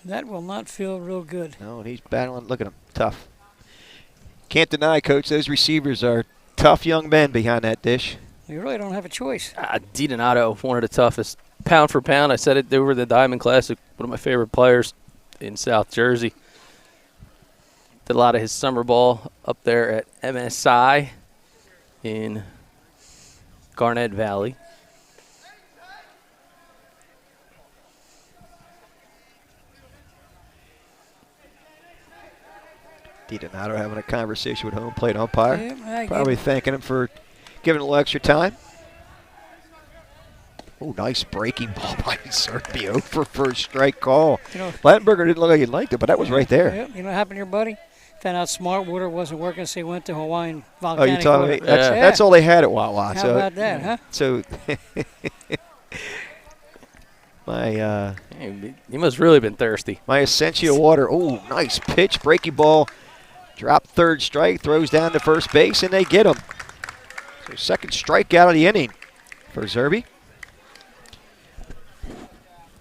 Speaker 4: That will not feel real good.
Speaker 1: No, and he's battling. Look at him, tough. Can't deny, Coach, those receivers are tough young men behind that dish.
Speaker 4: You really don't have a choice.
Speaker 3: DiDonato, one of the toughest. Pound for pound, I said it over the Diamond Classic, one of my favorite players in South Jersey. Did a lot of his summer ball up there at MSI in Garnett Valley.
Speaker 1: DiDonato having a conversation with home plate umpire.
Speaker 4: Yeah,
Speaker 1: Probably thanking him for giving a little extra time. Oh, nice breaking ball by Serbio for first strike call.
Speaker 4: You know,
Speaker 1: Blattenberger didn't look like he liked it, but that was right there.
Speaker 4: Yeah, you know what happened to your buddy? Found out smart water wasn't working, so he went to Hawaiian
Speaker 1: Oh,
Speaker 4: volcanic
Speaker 1: you talking?
Speaker 4: water.
Speaker 1: That's all they had at Wawa.
Speaker 4: How about that, huh?
Speaker 1: So my
Speaker 3: He must really been thirsty.
Speaker 1: my Essentia water. Oh, nice pitch, breaking ball. Drop third strike, throws down to first base, and they get him. So second strikeout of the inning for Zerby.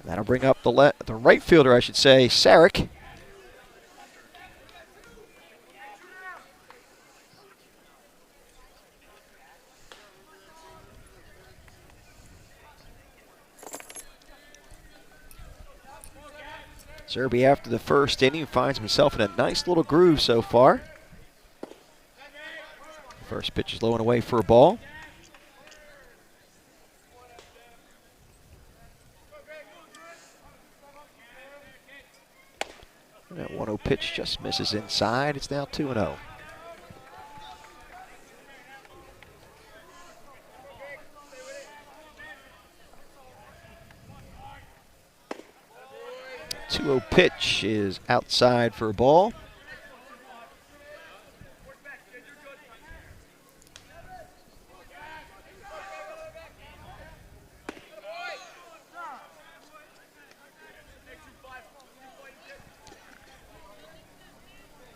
Speaker 1: That'll bring up the right fielder, I should say, Sarek. Zerby, after the first inning, finds himself in a nice little groove so far. First pitch is low and away for a ball. That 1-0 pitch just misses inside. It's now 2-0. The 2-0 pitch is outside for a ball.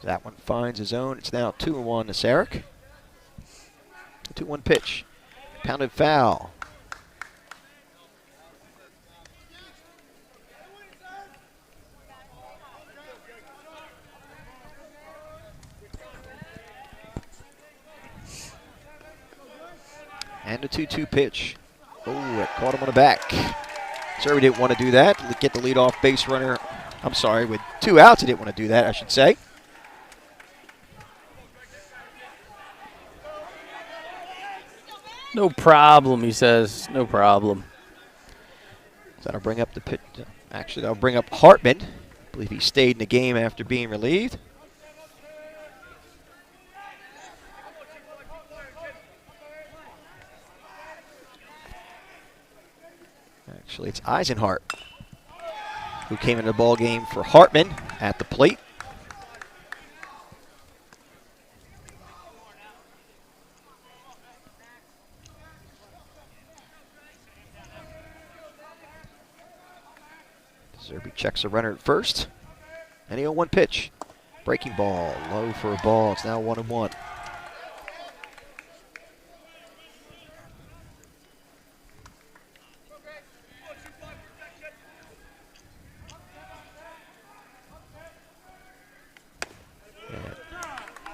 Speaker 1: That one finds his own. It's now 2-1 to Sarek. 2-1 pitch. Pounded foul. And a 2-2 pitch. Oh, it caught him on the back. Zerby didn't want to do that. Get the leadoff base runner. I'm sorry, with 2 outs, he didn't want to do that, I should say.
Speaker 3: No problem, he says. No problem.
Speaker 1: So that'll bring up the pitch. Actually, that'll bring up Hartman. I believe he stayed in the game after being relieved. Actually, it's Eisenhart who came into the ball game for Hartman at the plate. Zerby checks a runner at first. And he 0-1 pitch. Breaking ball, low for a ball. It's now 1-1.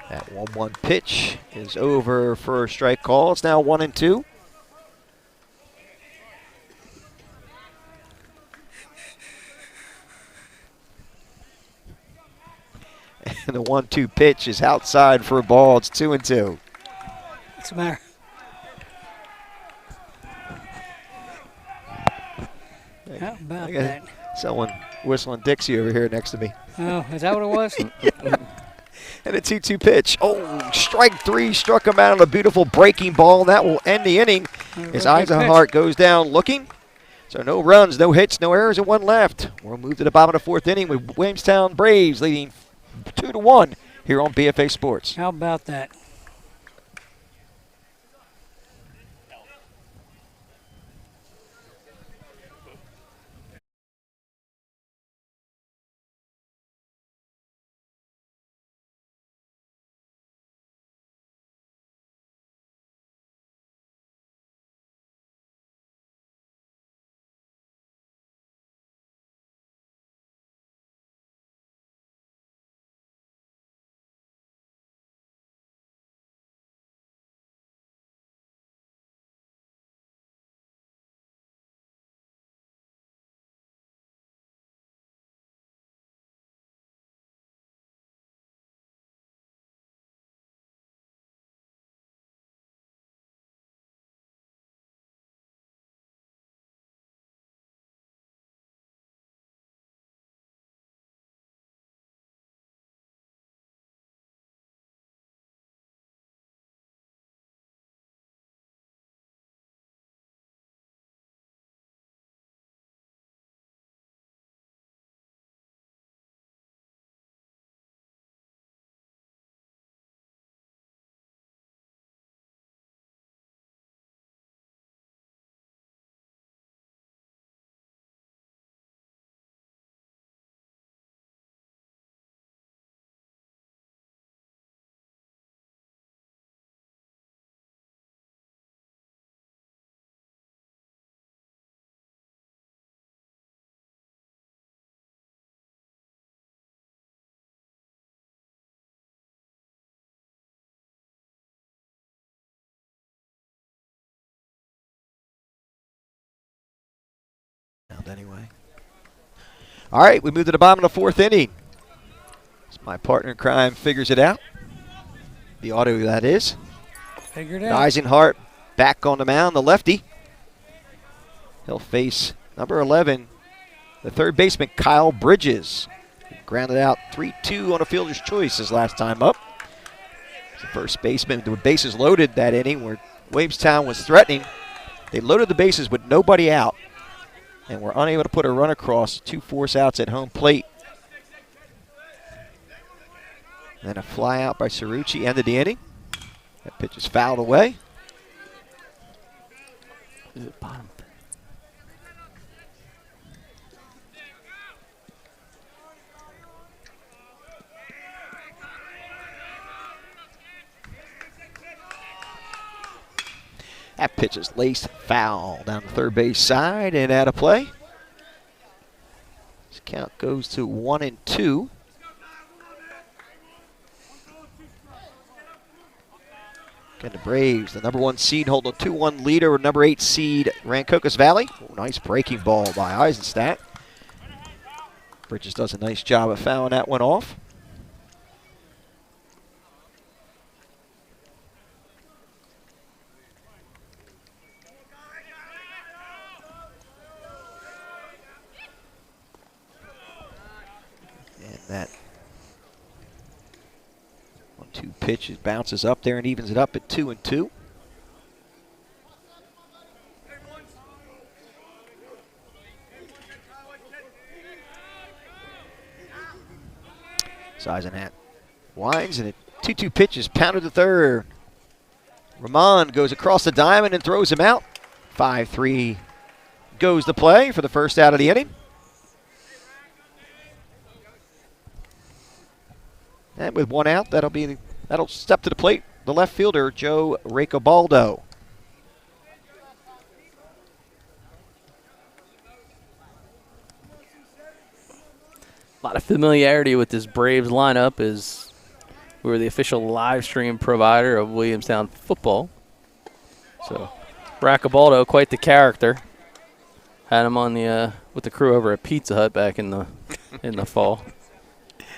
Speaker 1: That 1-1 pitch is over for a strike call. It's now 1-2. And the 1-2 pitch is outside for a ball. It's 2-2.
Speaker 4: What's the matter? How about that?
Speaker 1: Someone whistling Dixie over here next to me.
Speaker 4: Oh, is that what it was?
Speaker 1: And a 2-2 pitch. Oh, strike three struck him out on a beautiful breaking ball. That will end the inning as Eisenhart goes down looking. So no runs, no hits, no errors, and one left. We'll move to the bottom of the fourth inning with Williamstown Braves leading 2-1 here on BFA Sports.
Speaker 4: How about that?
Speaker 1: Anyway. All right, we move to the bottom of the fourth inning. As my partner in crime figures it out. The audio, that is.
Speaker 4: Figured out.
Speaker 1: Eisenhart back on the mound, the lefty. He'll face number 11, the third baseman, Kyle Bridges. He grounded out 3-2 on a fielder's choice his last time up. The first baseman with bases loaded that inning where Williamstown was threatening. They loaded the bases with nobody out and were unable to put a run across, 2 force outs at home plate. Then a fly out by Cerrucci ended the inning. That pitch is fouled away.
Speaker 3: Bottom.
Speaker 1: That pitch is laced foul down the third base side and out of play. This count goes to 1-2. Again, the Braves, the number 1 seed, hold a 2-1 lead over number 8 seed Rancocas Valley. Oh, nice breaking ball by Eisenstadt. Bridges does a nice job of fouling that one off. That 1-2 pitch bounces up there and evens it up at 2-2. Eisenhart winds and a 2-2 pitch is pounded to third. Ramon goes across the diamond and throws him out. 5-3 goes the play for the first out of the inning. And with one out, that'll step to the plate, the left fielder, Joe Racobaldo.
Speaker 3: A lot of familiarity with this Braves lineup as we were the official live stream provider of Williamstown football. So Racobaldo, quite the character. Had him on the with the crew over at Pizza Hut back in the fall.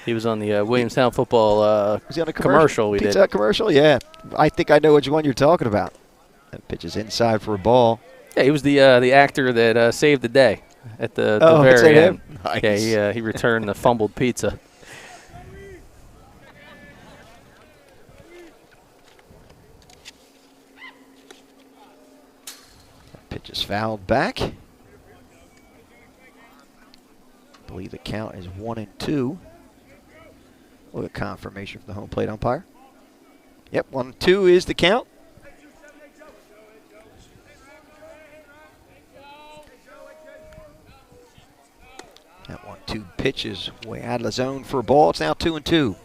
Speaker 3: He was on the Williamstown football
Speaker 1: Was he on a
Speaker 3: commercial we
Speaker 1: Pizza
Speaker 3: did.
Speaker 1: commercial? Yeah. I think I know which one you're talking about. That pitch is inside for a ball.
Speaker 3: Yeah, he was the actor that saved the day at the
Speaker 1: Oh, is
Speaker 3: very
Speaker 1: that
Speaker 3: end.
Speaker 1: him? Nice.
Speaker 3: Yeah, he returned the fumbled pizza.
Speaker 1: Pitch is fouled back. I believe the count is 1-2. Look at confirmation from the home plate umpire. Yep, 1-2 is the count. That 1-2 pitch is way out of the zone for a ball. It's now 2-2.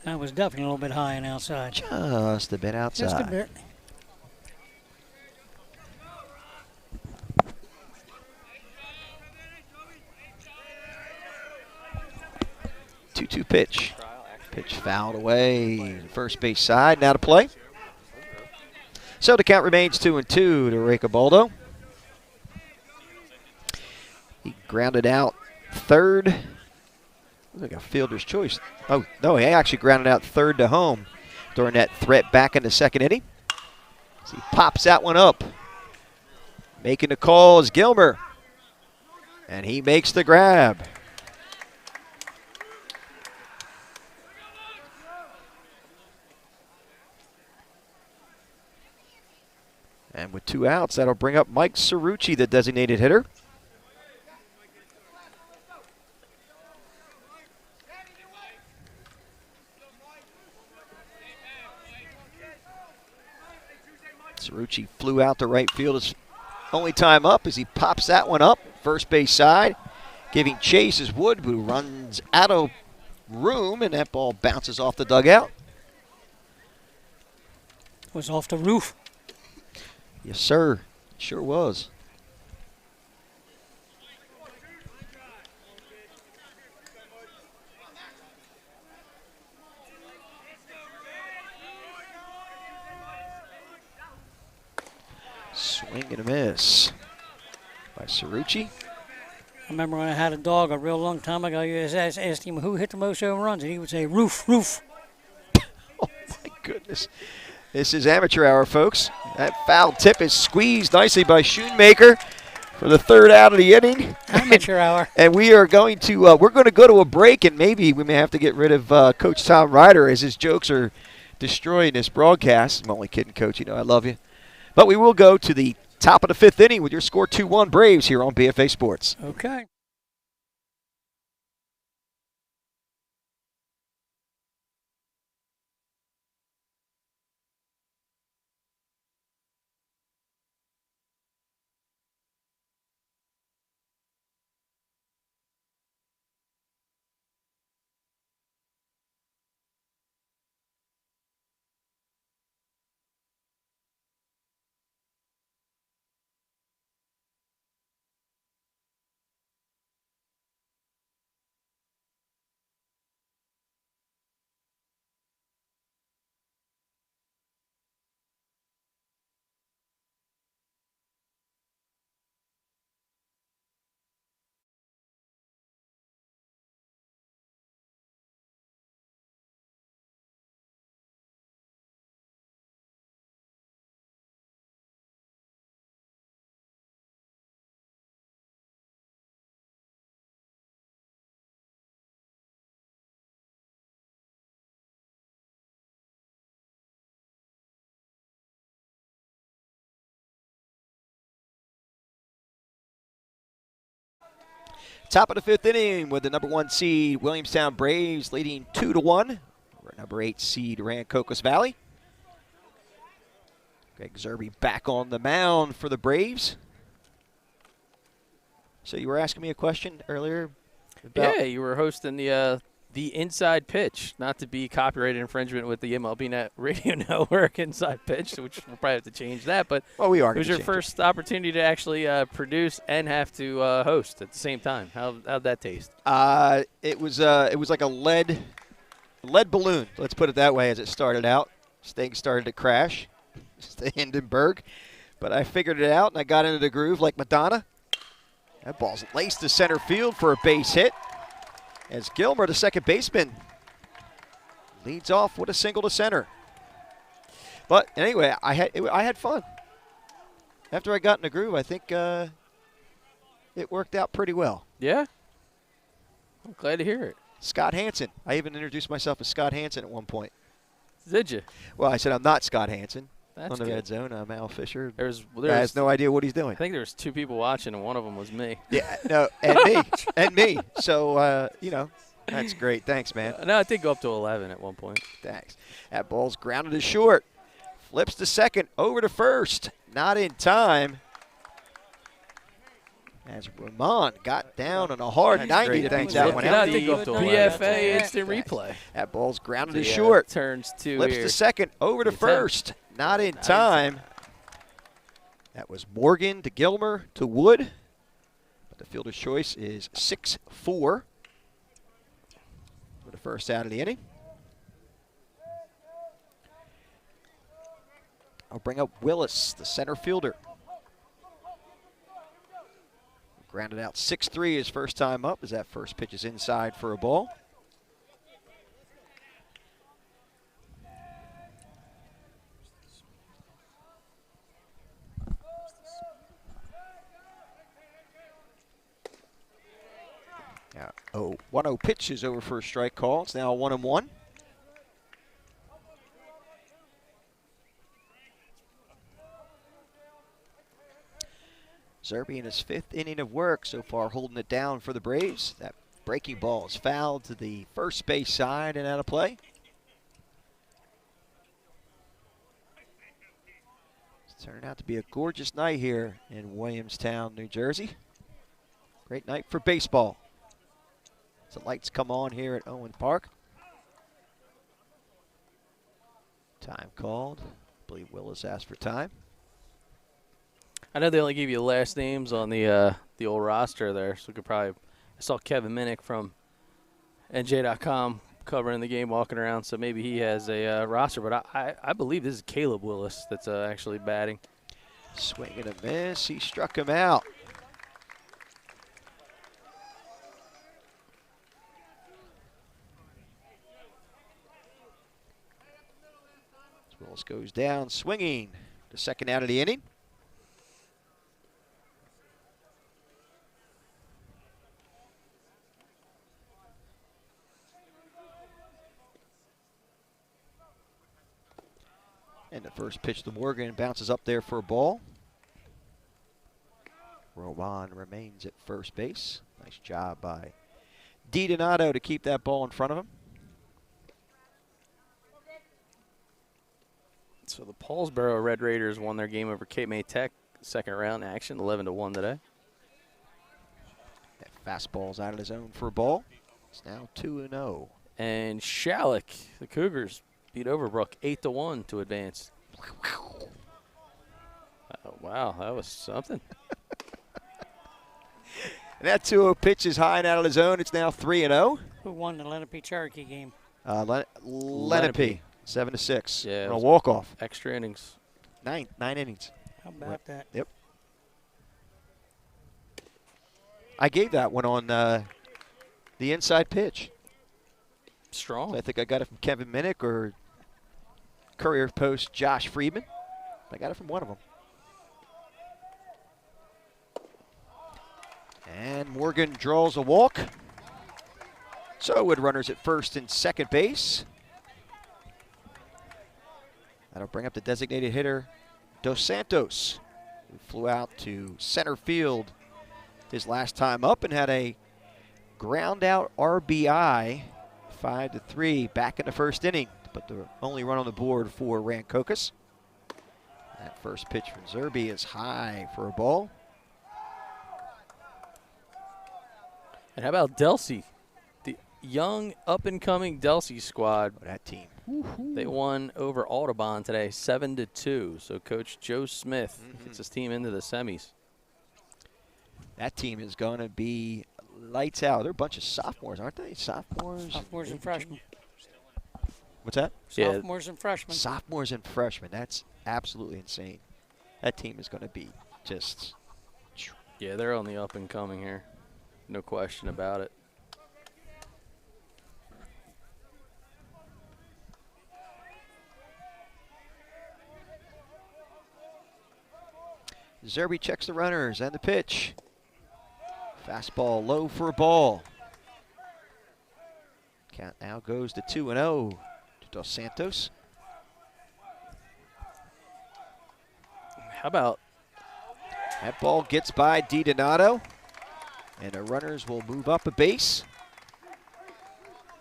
Speaker 4: That was definitely a little bit high and outside.
Speaker 1: Just a bit outside.
Speaker 4: Just a bit.
Speaker 1: Two pitch. Pitch fouled away. First base side. Now to play. So the count remains 2-2 to Rancocas. He grounded out third. Looks like a fielder's choice. Oh, no, he actually grounded out third to home during that threat back in the second inning. So he pops that one up. Making the call is Gilmer. And he makes the grab. And with 2 outs, that'll bring up Mike Cerrucci, the designated hitter. Cerrucci flew out to right field. His only time up as he pops that one up. First base side. Giving chase is Wood, who runs out of room, and that ball bounces off the dugout.
Speaker 4: Was off the roof.
Speaker 1: Yes, sir. Sure was. Swing and a miss by Cerrucci.
Speaker 4: I remember when I had a dog a real long time ago, you asked him who hit the most home runs, and he would say, roof, roof.
Speaker 1: Oh, my goodness. This is amateur hour, folks. That foul tip is squeezed nicely by Schoonmaker for the third out of the inning.
Speaker 4: Amateur hour.
Speaker 1: And we are going to go to a break, and maybe we may have to get rid of Coach Tom Ryder as his jokes are destroying this broadcast. I'm only kidding, Coach. You know I love you. But we will go to the top of the 5th inning with your score 2-1 Braves here on BFA Sports.
Speaker 4: Okay.
Speaker 1: Top of the 5th inning with the number 1 seed Williamstown Braves leading 2-1 over number 8 seed Rancocas Valley. Greg Zerby back on the mound for the Braves. So you were asking me a question earlier about
Speaker 3: Yeah, you were hosting the inside pitch, not to be copyright infringement with the MLB Net Radio Network inside pitch, which we'll probably have to change that. But
Speaker 1: well, we are.
Speaker 3: It was your first opportunity to actually produce and have to host at the same time. How'd that taste?
Speaker 1: It was like a lead balloon. Let's put it that way. As it started out, things started to crash. The Hindenburg, but I figured it out and I got into the groove like Madonna. That ball's laced to center field for a base hit. as Gilmer, the second baseman, leads off with a single to center. But anyway, I had fun. After I got in the groove, I think it worked out pretty well.
Speaker 3: Yeah? I'm glad to hear it.
Speaker 1: Scott Hansen. I even introduced myself as Scott Hansen at one point.
Speaker 3: Did you?
Speaker 1: Well, I said I'm not Scott Hansen.
Speaker 3: That's
Speaker 1: on the
Speaker 3: good.
Speaker 1: red zone. I'm Al Fisher.
Speaker 3: There's
Speaker 1: has no idea what he's doing.
Speaker 3: I think there was 2 people watching, and one of them was me.
Speaker 1: Yeah, no, and me. So, that's great. Thanks, man.
Speaker 3: No, I did go up to 11 at one point.
Speaker 1: Thanks. That ball's grounded to short. Flips to second, over to first. Not in time. As Ramon got down on a hard 90 to think that one out.
Speaker 3: I did go up to 11. BFA instant replay.
Speaker 1: That ball's grounded to short.
Speaker 3: Turns 2
Speaker 1: Flips
Speaker 3: here.
Speaker 1: to second, over to first. Not in time. That was Morgan to Gilmer to Wood. But the fielder's choice is 6-4 for the first out of the inning. I'll bring up Willis, the center fielder. Grounded out 6-3 his first time up as that first pitch is inside for a ball. Now, 1-0 pitch is over for a strike call. It's now 1-1. Zerby in his 5th inning of work so far, holding it down for the Braves. That breaking ball is fouled to the first base side and out of play. It's turning out to be a gorgeous night here in Williamstown, New Jersey. Great night for baseball. As the lights come on here at Owens Park. Time called. I believe Willis asked for time.
Speaker 3: I know they only give you last names on the old roster there, so we could probably. I saw Kevin Minnick from NJ.com covering the game, walking around, so maybe he has a roster. But I believe this is Caleb Willis that's actually batting.
Speaker 1: Swing and a miss. He struck him out. Willis goes down, swinging. The second out of the inning. And the first pitch to Morgan bounces up there for a ball. Rowan remains at first base. Nice job by DiDonato to keep that ball in front of him.
Speaker 3: So the Paulsboro Red Raiders won their game over Cape May Tech, second round action, 11-1 today.
Speaker 1: That fastball's out of the zone for a ball. It's now 2-0.
Speaker 3: And Shalleck, the Cougars, beat Overbrook 8-1 to advance. Oh, wow, that was something.
Speaker 1: And that 2-0 pitch is high and out of the zone. It's now 3-0.
Speaker 4: Who won the Lenape-Cherokee game?
Speaker 1: Lenape, 7-6.
Speaker 3: Yeah,
Speaker 1: on a walk-off.
Speaker 3: Extra innings.
Speaker 1: Nine innings.
Speaker 4: How about that?
Speaker 1: Yep. I gave that one on the inside pitch.
Speaker 3: Strong.
Speaker 1: I think I got it from Kevin Minnick or Courier Post Josh Friedman. I got it from one of them. And Morgan draws a walk. So with runners at first and second base. That'll bring up the designated hitter, Dos Santos, who flew out to center field his last time up and had a ground out RBI, 5-3 back in the first inning, but the only run on the board for Rancocas. That first pitch from Zerby is high for a ball.
Speaker 3: And how about Delsey? The young up-and-coming Delsey squad.
Speaker 1: Oh, that team.
Speaker 3: They won over Audubon today, 7-2. So Coach Joe Smith gets his team into the semis.
Speaker 1: That team is going to be lights out. They're a bunch of sophomores, aren't they? Sophomores
Speaker 4: And freshmen.
Speaker 1: What's that?
Speaker 3: Yeah.
Speaker 4: Sophomores and freshmen.
Speaker 1: Sophomores and freshmen. That's absolutely insane. That team is going to be just.
Speaker 3: Yeah, they're on the up-and-coming here. No question about it.
Speaker 1: Zerby checks the runners and the pitch. Fastball low for a ball. Count now goes to 2-0 to Dos Santos.
Speaker 3: How about
Speaker 1: That ball gets by DiDonato, and the runners will move up a base.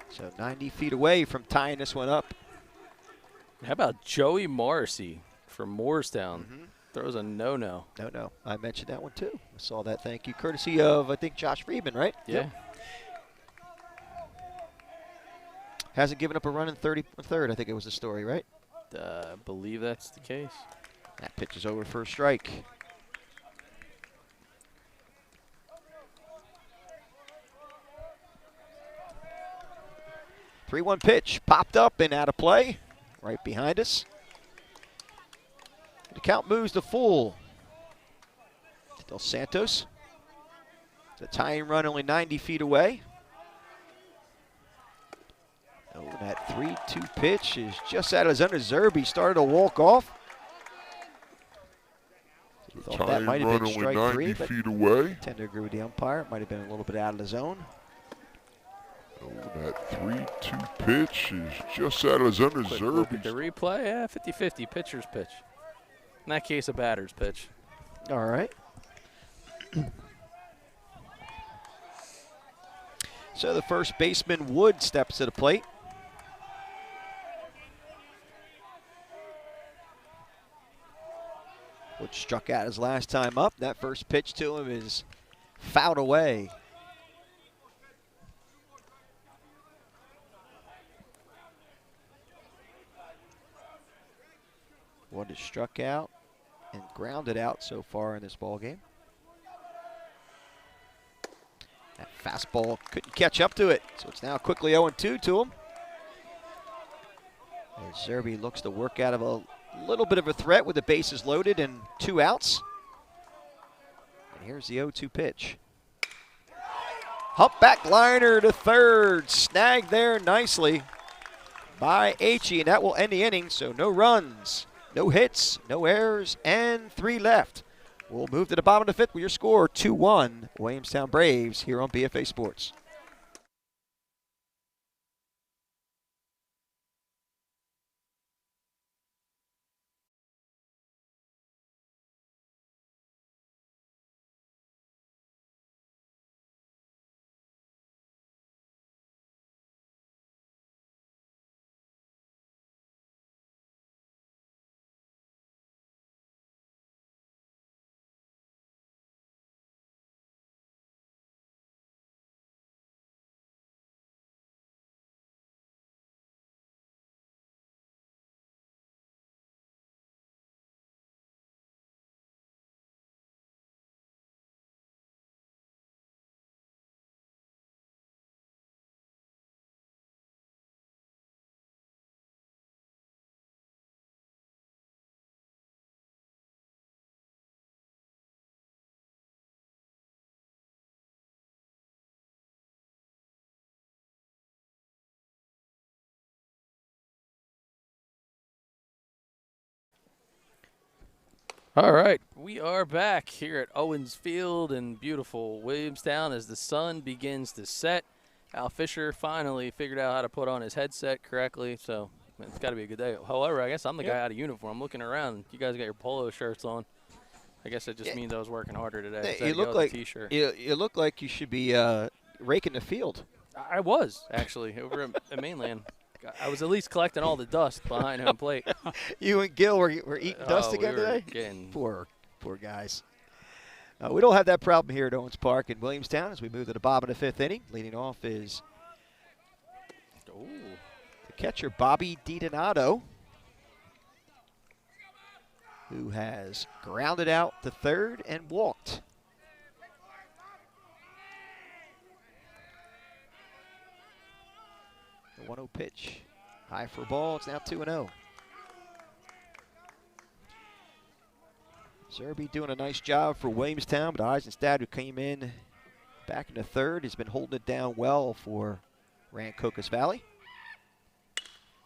Speaker 1: So 90 feet away from tying this one up.
Speaker 3: How about Joey Morrissey from Moorestown? Throws a no-no.
Speaker 1: No. I mentioned that one too. I saw that. Thank you. Courtesy of, I think, Josh Friedman, right?
Speaker 3: Yeah.
Speaker 1: Yep. Hasn't given up a run in third, I think it was the story, right?
Speaker 3: I believe that's the case.
Speaker 1: That pitch is over for a strike. Three-one pitch popped up and out of play, right behind us. The count moves to full. Dos Santos. The tying run only 90 feet away. Oh, that 3-2 pitch is just out of his under. Zerby started to walk off. Thought that might have been strike three, but
Speaker 5: feet away.
Speaker 1: tend to agree with the umpire. It might have been a little bit out of the zone.
Speaker 5: Oh, that 3-2 pitch is just out of his under.
Speaker 3: Quick look at
Speaker 5: Zerby.
Speaker 3: the replay. Yeah, 50-50. Pitcher's pitch. In that case, a batter's pitch.
Speaker 1: All right. So the first baseman, Wood, steps to the plate. Wood struck out his last time up. That first pitch to him is fouled away. Wood has struck out and grounded out so far in this ball game. That fastball couldn't catch up to it, so it's now quickly 0-2 to him. As Zerby looks to work out of a little bit of a threat with the bases loaded and 2 outs. And here's the 0-2 pitch. Humpback liner to third, snagged there nicely by H.E., and that will end the inning, so no runs, no hits, no errors, and 3 left. We'll move to the bottom of the fifth with your score, 2-1, Williamstown Braves here on BFA Sports.
Speaker 3: All right, we are back here at Owens Field in beautiful Williamstown as the sun begins to set. Al Fisher finally figured out how to put on his headset correctly, so it's got to be a good day. However, I guess I'm the guy out of uniform. I'm looking around. You guys got your polo shirts on. I guess that just means I was working harder today.
Speaker 1: You look like you look like you should be raking the field.
Speaker 3: I was actually over at Mainland. I was at least collecting all the dust behind home plate.
Speaker 1: You and Gil were eating dust again today?
Speaker 3: Getting
Speaker 1: Poor guys. We don't have that problem here at Owens Park in Williamstown as we move to the bottom of the fifth inning. Leading off is the catcher, Bobby DiDonato, who has grounded out to third and walked. The 1-0 pitch. High for a ball. It's now 2-0. Zerby doing a nice job for Williamstown, but Eisenstadt, who came in back in the third, has been holding it down well for Rancocas Valley.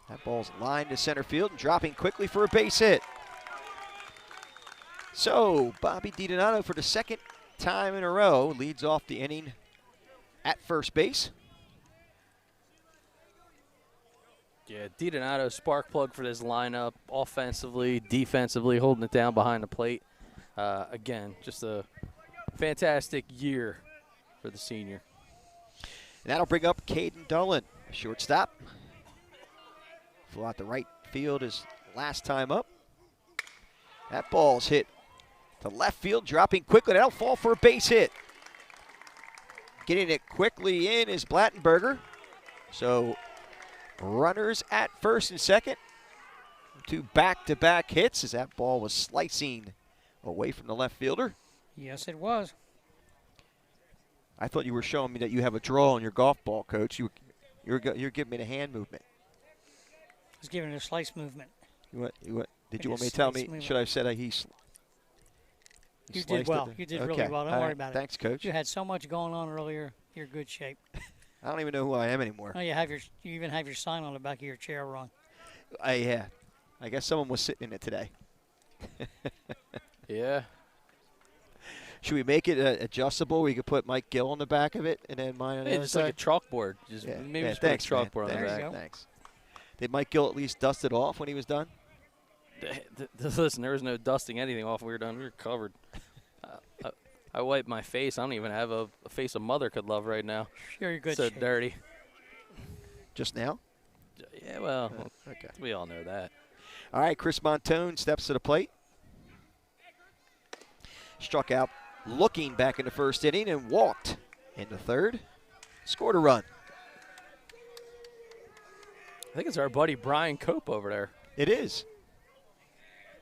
Speaker 1: That ball's lined to center field and dropping quickly for a base hit. So, Bobby DiDonato for the second time in a row leads off the inning at first base.
Speaker 3: Yeah, DiDonato, spark plug for this lineup, offensively, defensively, holding it down behind the plate. Again, just a fantastic year for the senior.
Speaker 1: And that'll bring up Caden Dolan, shortstop. Flew out the right field his last time up. That ball's hit to left field, dropping quickly. That'll fall for a base hit. Getting it quickly in is Blattenberger. So runners at first and second. 2 back-to-back hits as that ball was slicing away from the left fielder.
Speaker 4: Yes, it was.
Speaker 1: I thought you were showing me that you have a draw on your golf ball, Coach. You're giving me the hand movement.
Speaker 4: I was giving it a slice movement.
Speaker 1: Did you want me to tell me? Should I have said he
Speaker 4: You did well. You did really well. Don't worry about it.
Speaker 1: Thanks, Coach.
Speaker 4: You had so much going on earlier. You're in good shape.
Speaker 1: I don't even know who I am anymore.
Speaker 4: Oh, you even have your sign on the back of your chair wrong.
Speaker 1: Yeah. I guess someone was sitting in it today.
Speaker 3: Yeah.
Speaker 1: Should we make it adjustable? We could put Mike Gill on the back of it and then mine on the other
Speaker 3: Just
Speaker 1: side?
Speaker 3: like a chalkboard. Maybe just put a chalkboard on the back.
Speaker 1: Thanks. Did Mike Gill at least dust it off when he was done?
Speaker 3: Listen, there was no dusting anything off. We were done. We were covered. I wiped my face. I don't even have a face a mother could love right now.
Speaker 4: You're good
Speaker 3: So
Speaker 4: shape.
Speaker 3: dirty.
Speaker 1: Just now?
Speaker 3: Yeah, well,
Speaker 1: Okay.
Speaker 3: we all know that.
Speaker 1: All right, Chris Montone steps to the plate. Struck out looking back in the first inning and walked in the third. Scored a run.
Speaker 3: I think it's our buddy Brian Cope over there.
Speaker 1: It is.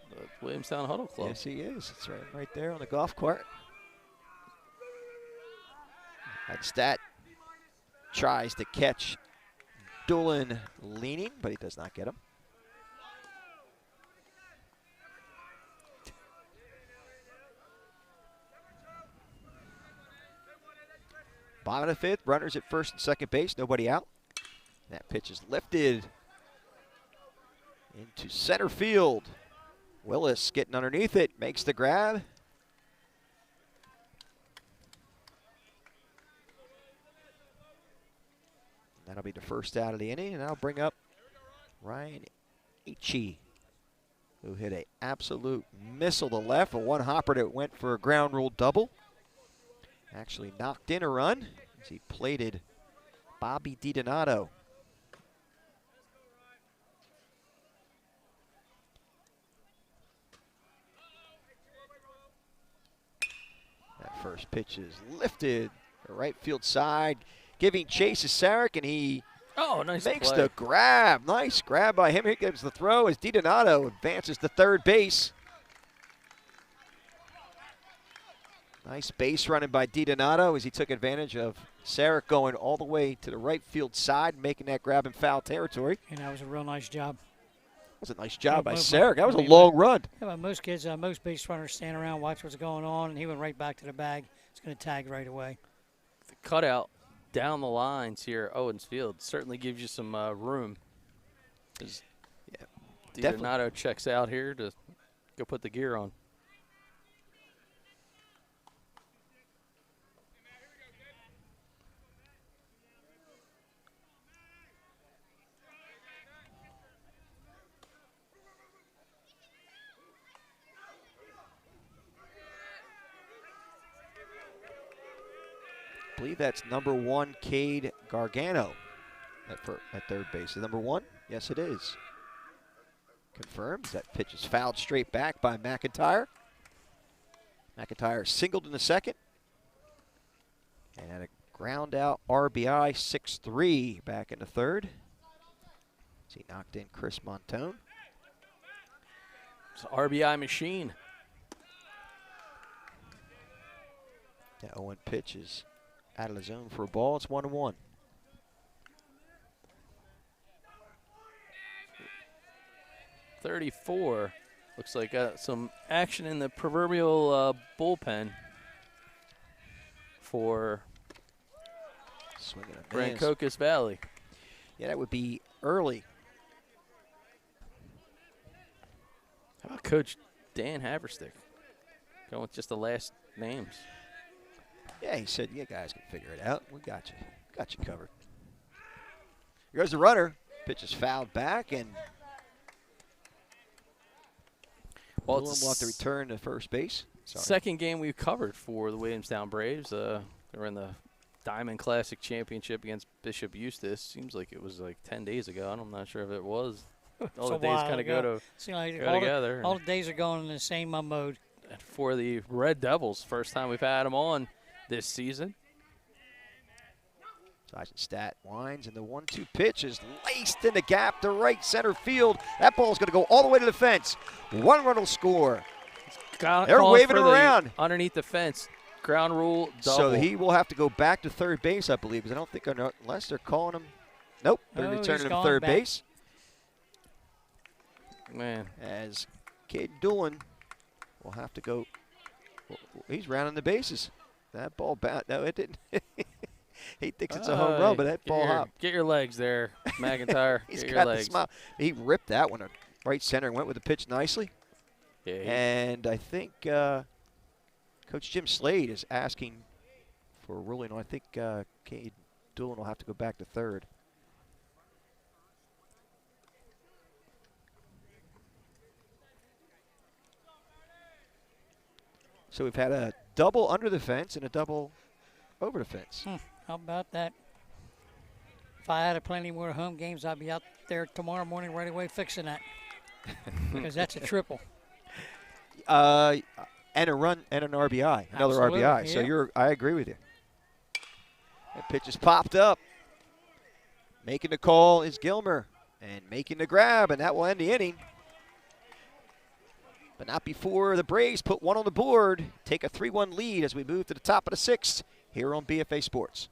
Speaker 3: The Williamstown Huddle Club.
Speaker 1: Yes, he is. It's right there on the golf cart. Stat tries to catch Dolan leaning, but he does not get him. Bottom of the fifth, runners at first and second base, nobody out. That pitch is lifted into center field. Willis getting underneath it, makes the grab. That'll be the first out of the inning, and that'll bring up Ryan Ichi, who hit an absolute missile to left, a one hopper that went for a ground rule double. Actually knocked in a run as he plated Bobby DiDonato. That first pitch is lifted to right field side, giving chase to Sarek, and he
Speaker 3: Nice
Speaker 1: makes
Speaker 3: play.
Speaker 1: the grab. Nice grab by him. Here comes the throw as DiDonato advances to third base. Nice base running by DiDonato as he took advantage of Sarek going all the way to the right field side, making that grab in foul territory.
Speaker 4: And that was a real nice job.
Speaker 1: That was a nice job by
Speaker 4: Well,
Speaker 1: Sarek. That was a
Speaker 4: well,
Speaker 1: long run.
Speaker 4: Yeah, but most kids, most base runners stand around, watch what's going on, and he went right back to the bag. He's going to tag right away.
Speaker 3: The cutout down the lines here at Owens Field certainly gives you some room.
Speaker 1: Yeah,
Speaker 3: DiDonato checks out here to go put the gear on.
Speaker 1: I believe that's number 1, Cade Gargano at third base. Is number 1? Yes, it is. Confirms that pitch is fouled straight back by McIntyre. McIntyre singled in the second. And had a ground out RBI 6-3 back in the third. As he knocked in Chris Montone.
Speaker 3: It's an RBI machine.
Speaker 1: That 0-1 pitch is out of the zone for a ball. It's 1-1.
Speaker 3: .34. Looks like some action in the proverbial bullpen for
Speaker 1: Swinging a miss.
Speaker 3: Rancocas Valley.
Speaker 1: Yeah, that would be early.
Speaker 3: How about Coach Dan Haverstick? Going with just the last names.
Speaker 1: Yeah, he said, "You guys can figure it out. We got you. Got you covered." Here goes the runner. Pitch is fouled back, and
Speaker 3: Well,
Speaker 1: Dillon will have to return to first base. Sorry.
Speaker 3: Second game we've covered for the Williamstown Braves. They were in the Diamond Classic Championship against Bishop Eustis. Seems like it was like 10 days ago. I'm not sure if it was. All the days kind of go together.
Speaker 4: All the days are going in the same mode.
Speaker 3: And for the Red Devils, first time we've had them on this season.
Speaker 1: Sergeant Stat winds, and the 1-2 pitch is laced in the gap to right center field. That ball's going to go all the way to the fence. One run will score. They're waving it around.
Speaker 3: Underneath the fence. Ground rule, double.
Speaker 1: So he will have to go back to third base, I believe, because I don't think unless they're calling him. Nope, they're returning him to third base.
Speaker 3: Man.
Speaker 1: As Caden Doolin will have to go. He's rounding the bases. That ball no, it didn't. He thinks it's a home run, but that ball hopped.
Speaker 3: Get your legs there, McIntyre.
Speaker 1: He's
Speaker 3: get
Speaker 1: got
Speaker 3: your
Speaker 1: the
Speaker 3: legs.
Speaker 1: smile. He ripped that one to right center and went with the pitch nicely.
Speaker 3: Yeah,
Speaker 1: and I think Coach Jim Slade is asking for a ruling. I think Caden Doolin will have to go back to third. So we've had a double under the fence and a double over the fence.
Speaker 4: How about that? If I had plenty more home games, I'd be out there tomorrow morning right away fixing that. Because that's a triple.
Speaker 1: And a run and an RBI, another
Speaker 4: Absolutely,
Speaker 1: RBI.
Speaker 4: yeah.
Speaker 1: So I agree with you. That pitch is popped up. Making the call is Gilmer, and making the grab, and that will end the inning. But not before the Braves put one on the board, take a 3-1 lead as we move to the top of the sixth here on BFA Sports.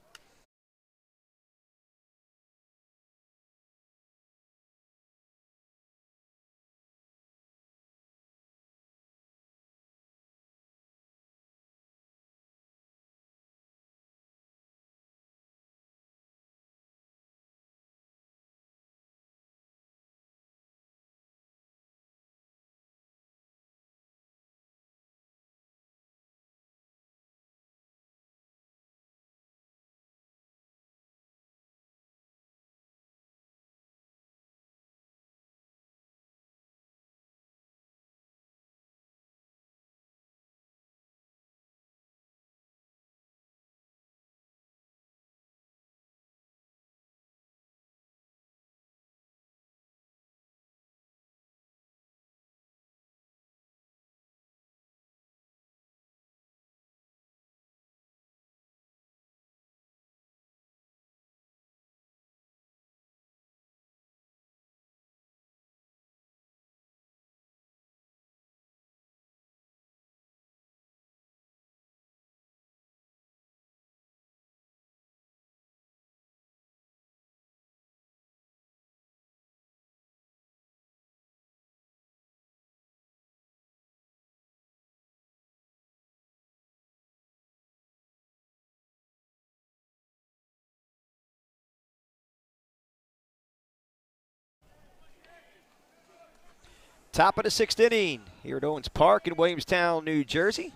Speaker 1: Top of the sixth inning here at Owens Park in Williamstown, New Jersey.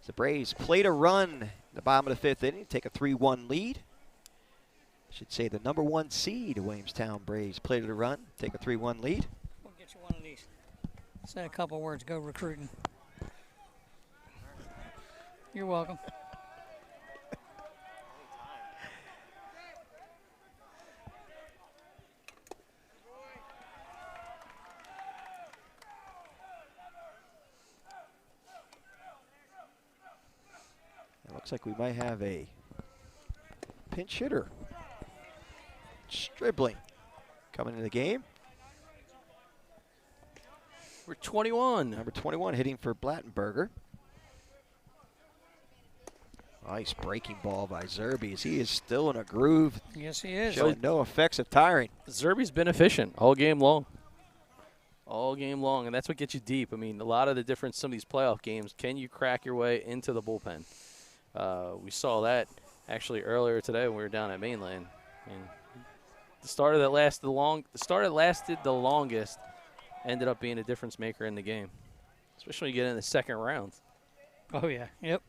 Speaker 1: The Braves played a run in the bottom of the fifth inning, take a 3-1 lead. I should say the number 1 seed Williamstown Braves played a run, take a 3-1 lead.
Speaker 4: We'll get you one of these. Say a couple words, go recruiting. You're welcome.
Speaker 1: Looks like we might have a pinch hitter, Stribling, coming into the game.
Speaker 3: We're 21.
Speaker 1: Number 21 hitting for Blattenberger. Nice breaking ball by Zerbies. He is still in a groove.
Speaker 4: Yes, he is.
Speaker 1: Showing no effects of tiring.
Speaker 3: Zerby's been efficient all game long. All game long, and that's what gets you deep. I mean, a lot of the difference, some of these playoff games, can you crack your way into the bullpen? We saw that actually earlier today when we were down at Mainland. And the starter that lasted the longest ended up being a difference maker in the game, especially when you get in the second round.
Speaker 4: Oh, yeah. Yep.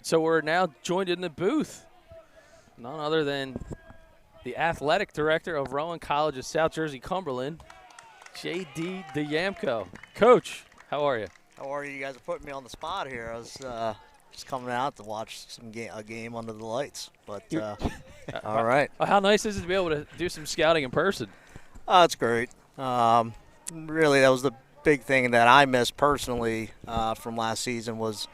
Speaker 3: So we're now joined in the booth, none other than the athletic director of Rowan College of South Jersey Cumberland, J.D. DeYamko. Coach, how are you?
Speaker 6: How are you? You guys are putting me on the spot here. I was just coming out to watch a game under the lights. But all right.
Speaker 3: How nice is it to be able to do some scouting in person?
Speaker 6: It's great. Really, that was the big thing that I missed personally from last season was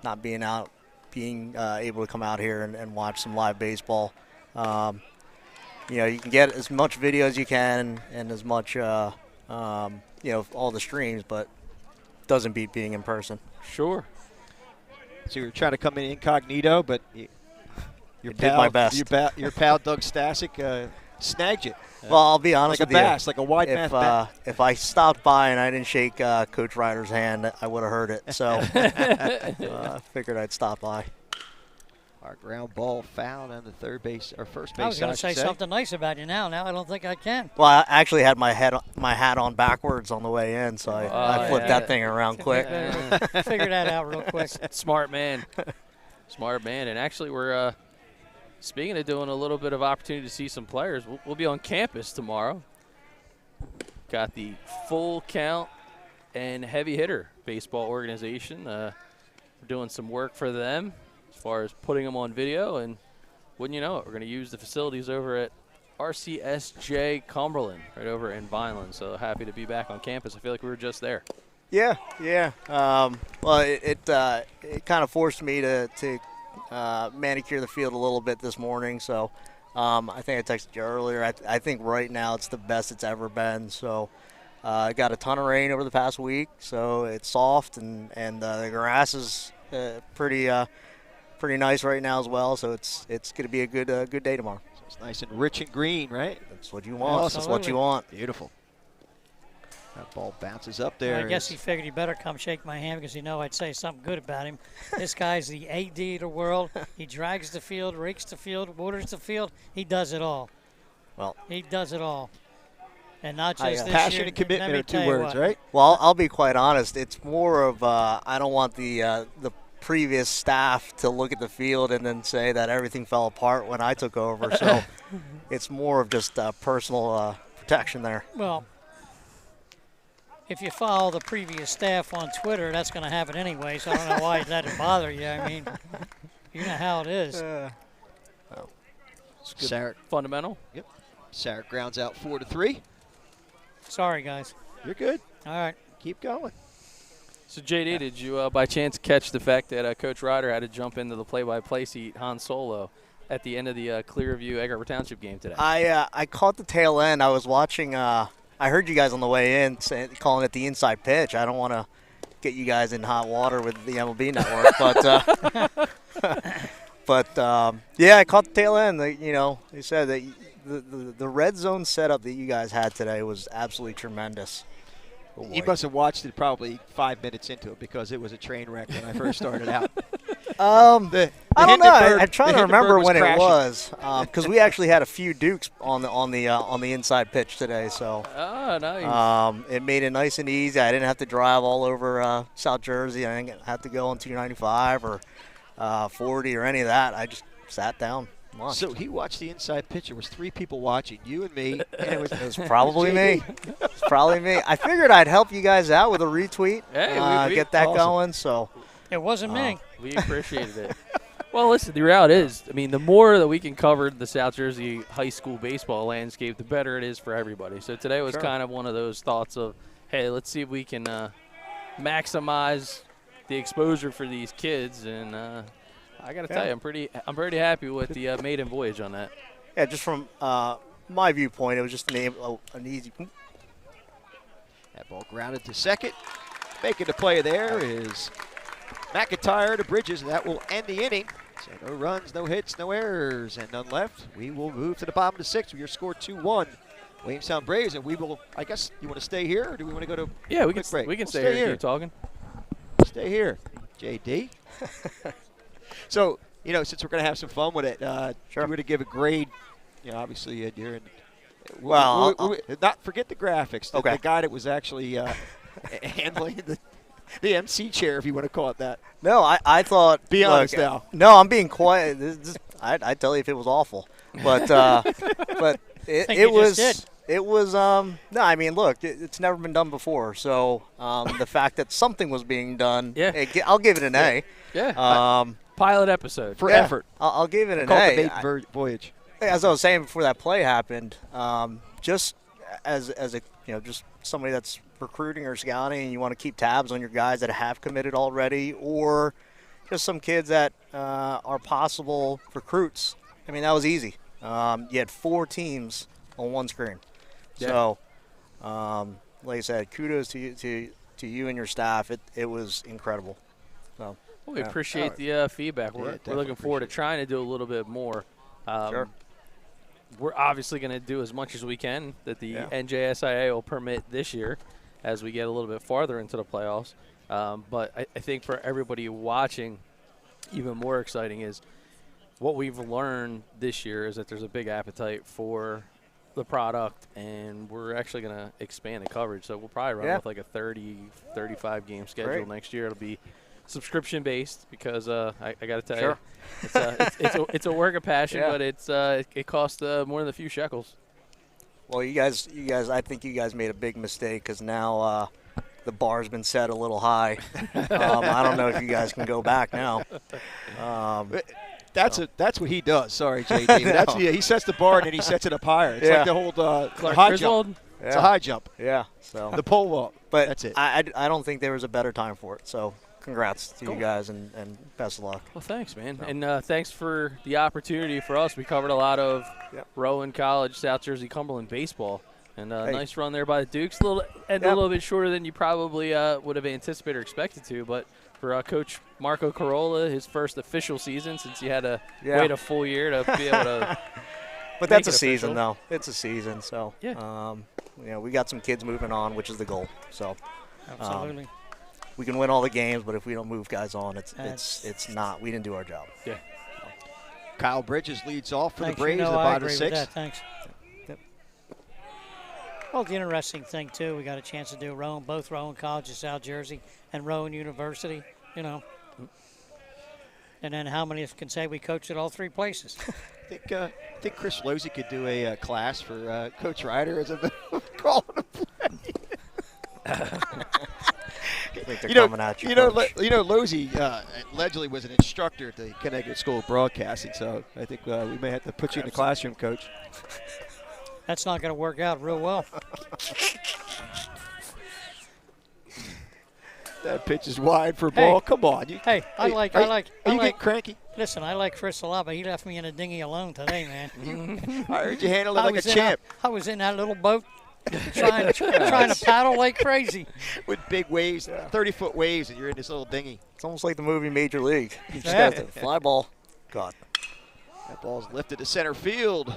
Speaker 6: not being able to come out here and watch some live baseball. You can get as much video as you can and as much, all the streams, but it doesn't beat being in person.
Speaker 3: Sure.
Speaker 1: So you were trying to come in incognito, but your
Speaker 6: did my best.
Speaker 1: Your pal Doug Stasic snagged you.
Speaker 6: Well, I'll be honest
Speaker 1: like
Speaker 6: with
Speaker 1: a bass, like a wide mouth bass.
Speaker 6: If I stopped by and I didn't shake Coach Ryder's hand, I would have heard it. So I figured I'd stop by.
Speaker 1: Our ground ball foul on the third base or first base.
Speaker 4: I was going to say something nice about you now. Now I don't think I can.
Speaker 6: Well, I actually had my hat on backwards on the way in, so I flipped that thing around quick.
Speaker 4: Figure that out real quick.
Speaker 3: Smart man. Smart man. And actually, we're speaking of doing a little bit of opportunity to see some players, we'll be on campus tomorrow. Got the full count and heavy hitter baseball organization. We're doing some work for them as far as putting them on video. And wouldn't you know it, we're going to use the facilities over at RCSJ Cumberland right over in Vineland. So happy to be back on campus. I feel like we were just there.
Speaker 6: Yeah. Well, it kind of forced me to manicure the field a little bit this morning. So I think I texted you earlier. I think right now it's the best it's ever been. So I got a ton of rain over the past week, so it's soft and the grass is pretty nice right now as well. So it's going to be a good day tomorrow.
Speaker 1: So it's nice and rich and green, right?
Speaker 6: That's what you want. That's what you want.
Speaker 1: Beautiful. That ball bounces up there.
Speaker 4: I guess he figured he better come shake my hand because he know I'd say something good about him. This guy's the AD of the world. He drags the field, rakes the field, waters the field. He does it all.
Speaker 6: Well,
Speaker 4: he does it all. And not just this
Speaker 1: passion
Speaker 4: year.
Speaker 1: and commitment are two words, right?
Speaker 6: Well, I'll be quite honest. It's more of I don't want the previous staff to look at the field and then say that everything fell apart when I took over. So it's more of just personal protection there.
Speaker 4: Well, if you follow the previous staff on Twitter, that's going to happen anyway, so I don't know why that would bother you. I mean, you know how it is.
Speaker 3: It's good.
Speaker 1: Sarek.
Speaker 3: Fundamental.
Speaker 1: Yep. Sarek grounds out 4-3.
Speaker 4: Sorry, guys.
Speaker 1: You're good.
Speaker 4: All right.
Speaker 1: Keep going.
Speaker 3: So, JD, did you by chance catch the fact that Coach Ryder had to jump into the play-by-play seat Han Solo at the end of the Clearview Egg Harbor Township game today?
Speaker 6: I caught the tail end. I was watching I heard you guys on the way in calling it the inside pitch. I don't want to get you guys in hot water with the MLB network, but yeah, I caught the tail end. They said that the red zone setup that you guys had today was absolutely tremendous.
Speaker 1: You must have watched it probably 5 minutes into it because it was a train wreck when I first started out.
Speaker 6: I don't know. I'm trying to remember when it was because we actually had a few dukes on the inside pitch today. So
Speaker 3: nice.
Speaker 6: It made it nice and easy. I didn't have to drive all over South Jersey. I didn't have to go on 295 or 40 or any of that. I just sat down. Watched.
Speaker 1: So he watched the inside pitch. There was 3 people watching, you and me. And it was
Speaker 6: probably me. It's probably me. I figured I'd help you guys out with a retweet.
Speaker 3: Hey,
Speaker 6: get that going. So
Speaker 4: it wasn't me.
Speaker 3: We appreciated it. Well, listen, the reality is, I mean, the more that we can cover the South Jersey high school baseball landscape, the better it is for everybody. So today was kind of one of those thoughts of, hey, let's see if we can maximize the exposure for these kids. And I got to tell you, I'm pretty happy with the maiden voyage on that.
Speaker 6: Yeah, just from my viewpoint, it was just an easy.
Speaker 1: That ball grounded to second. Making the play there is McIntyre to Bridges, and that will end the inning. So no runs, no hits, no errors, and none left. We will move to the bottom of the 6th with your score 2-1. Williamstown Braves, and we will, I guess, you want to stay here, or do we want to go to
Speaker 3: we can
Speaker 1: break?
Speaker 3: We can stay here. Keep talking.
Speaker 1: Stay here, JD. So, since we're going to have some fun with it, if you were to give a grade, obviously you're in.
Speaker 6: Well,
Speaker 1: not forget the graphics. The
Speaker 6: okay.
Speaker 1: guy that was actually handling the MC chair, if you want to call it that.
Speaker 6: No, I thought.
Speaker 1: Be honest now.
Speaker 6: No, I'm being quiet. I'd tell you if it was awful, but but it was. It was no. I mean, look, it's never been done before. So the fact that something was being done, I'll give it an A.
Speaker 3: Yeah. Pilot episode
Speaker 1: for effort.
Speaker 6: I'll give it an
Speaker 1: A.
Speaker 6: A.
Speaker 1: Voyage.
Speaker 6: As I was saying before that play happened, just as a just somebody that's recruiting or scouting, and you want to keep tabs on your guys that have committed already, or just some kids that are possible recruits. I mean, that was easy. You had 4 teams on one screen. Yeah. So, like I said, kudos to you and your staff. It was incredible. So,
Speaker 3: we appreciate the feedback. We're looking forward to trying to do a little bit more.
Speaker 6: Sure.
Speaker 3: We're obviously going to do as much as we can that the NJSIAA will permit this year as we get a little bit farther into the playoffs. But I think for everybody watching, even more exciting is what we've learned this year is that there's a big appetite for the product, and we're actually going to expand the coverage. So we'll probably run with like a 30, 35 game schedule next year. It'll be subscription based because I got to tell you, it's a work of passion, but it costs more than a few shekels.
Speaker 6: Well, you guys, I think you guys made a big mistake because now the bar's been set a little high. I don't know if you guys can go back now.
Speaker 1: That's what he does. Sorry, JD. He sets the bar and then he sets it up higher. It's like the whole high jump. Yeah. It's a high jump.
Speaker 6: Yeah. So
Speaker 1: the pole up.
Speaker 6: But
Speaker 1: that's it.
Speaker 6: I don't think there was a better time for it. So congrats to you guys and best of luck.
Speaker 3: Well, thanks, man. And thanks for the opportunity for us. We covered a lot of Rowan College, South Jersey, Cumberland baseball. And nice run there by the Dukes. A little bit shorter than you probably would have anticipated or expected to. But for Coach Marco Carolla, his first official season since he had to wait a full year to be able to
Speaker 6: But that's a season, though. It's a season. So, we got some kids moving on, which is the goal. So,
Speaker 4: absolutely.
Speaker 6: We can win all the games, but if we don't move guys on, it's not. We didn't do our job.
Speaker 3: Yeah.
Speaker 1: Kyle Bridges leads off for the Braves at the bottom of the 6th.
Speaker 4: Thanks. Well, the interesting thing, too, we got a chance to do both Rowan College of South Jersey and Rowan University, And then how many can say we coached at all 3 places?
Speaker 1: I think Chris Losey could do a class for Coach Ryder as a calling a play. Losey allegedly was an instructor at the Connecticut School of Broadcasting, so I think we may have to put you in the classroom, Coach.
Speaker 4: That's not going to work out real well.
Speaker 1: That pitch is wide for a ball. Come on.
Speaker 4: I like.
Speaker 1: Are you getting cranky?
Speaker 4: Listen, I like Chris a lot, but he left me in a dinghy alone today, man.
Speaker 1: I heard you handle it like a champ.
Speaker 4: I was in that little boat trying to paddle like crazy.
Speaker 1: With big waves, 30-foot waves, and you're in this little dinghy.
Speaker 6: It's almost like the movie Major League. You just got the fly ball. God.
Speaker 1: That ball's lifted to center field.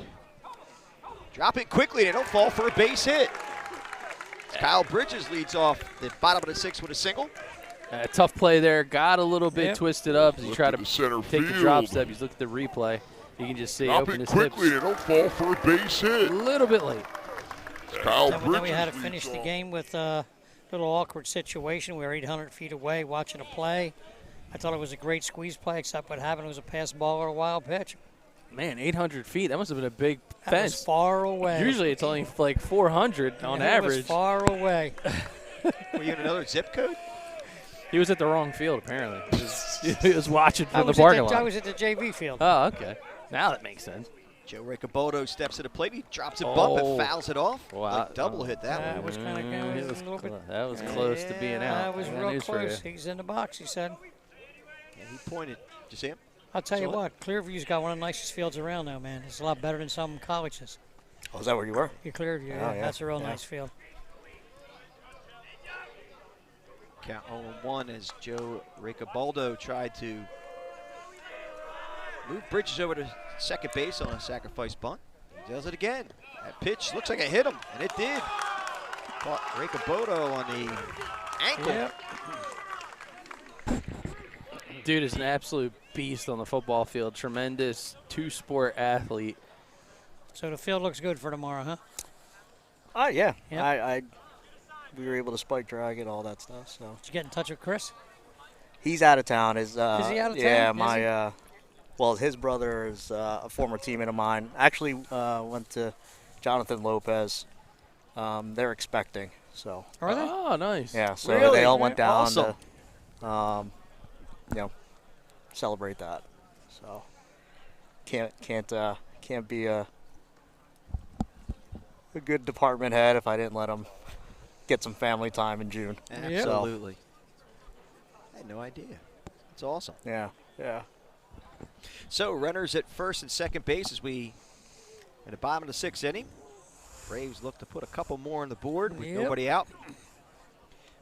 Speaker 1: Drop it quickly. They don't fall for a base hit. Kyle Bridges leads off the bottom of the 6th with a single.
Speaker 3: Tough play there. Got a little bit twisted up as he tried to take the drop step. He's looked at the replay. You can just see open his hips.
Speaker 5: Quickly. They don't fall for a base hit.
Speaker 3: A little bit late.
Speaker 4: Then we had to finish the game with a little awkward situation. We were 800 feet away watching a play. I thought it was a great squeeze play, except what happened was a pass ball or a wild pitch.
Speaker 3: Man, 800 feet. That must have been a big fence.
Speaker 4: That was far away.
Speaker 3: Usually it's only like 400 on average.
Speaker 4: It was far away.
Speaker 1: Were you in another zip code?
Speaker 3: He was at the wrong field, apparently. He was watching from the parking lot.
Speaker 4: I was at the JV field.
Speaker 3: Oh, okay. Now that makes sense.
Speaker 1: Joe Ricoboldo steps to the plate. He drops a bump and fouls it off.
Speaker 3: Wow.
Speaker 1: Double hit that one.
Speaker 4: That was kind of a little bit.
Speaker 3: That was close to being out.
Speaker 4: That was real close. He's in the box, he said.
Speaker 1: Yeah, he pointed. Did you see him?
Speaker 4: I'll tell you what, Clearview's got one of the nicest fields around now, man. It's a lot better than some colleges.
Speaker 6: Oh, is that where you were?
Speaker 4: Clearview, that's a real nice field.
Speaker 1: Count 0-1 as Joe Ricoboldo tried to move Bridges over to second base on a sacrifice bunt. He does it again. That pitch looks like it hit him, and it did. Caught Ricoboldo on the ankle.
Speaker 4: Yep.
Speaker 3: Dude is an absolute beast on the football field. Tremendous two-sport athlete.
Speaker 4: So the field looks good for tomorrow, huh?
Speaker 6: Yeah.
Speaker 4: Yep.
Speaker 6: I we were able to spike drag it, all that stuff. So
Speaker 4: Did you get in touch with Chris?
Speaker 6: he's out of town. Is
Speaker 4: he out of town?
Speaker 6: Yeah,
Speaker 4: Is
Speaker 6: my well, his brother is a former teammate of mine. Actually, went to Jonathan Lopez. They're expecting, so
Speaker 4: Are they?
Speaker 3: Oh, nice.
Speaker 6: yeah. So
Speaker 1: Really?
Speaker 6: they all went down
Speaker 1: Awesome.
Speaker 6: to, celebrate that. So can't be a good department head if I didn't let him get some family time in June.
Speaker 1: Absolutely. I had no idea. That's awesome.
Speaker 6: Yeah.
Speaker 1: So runners at first and second base as we at the bottom of the 6th inning. Braves look to put a couple more on the board with nobody out.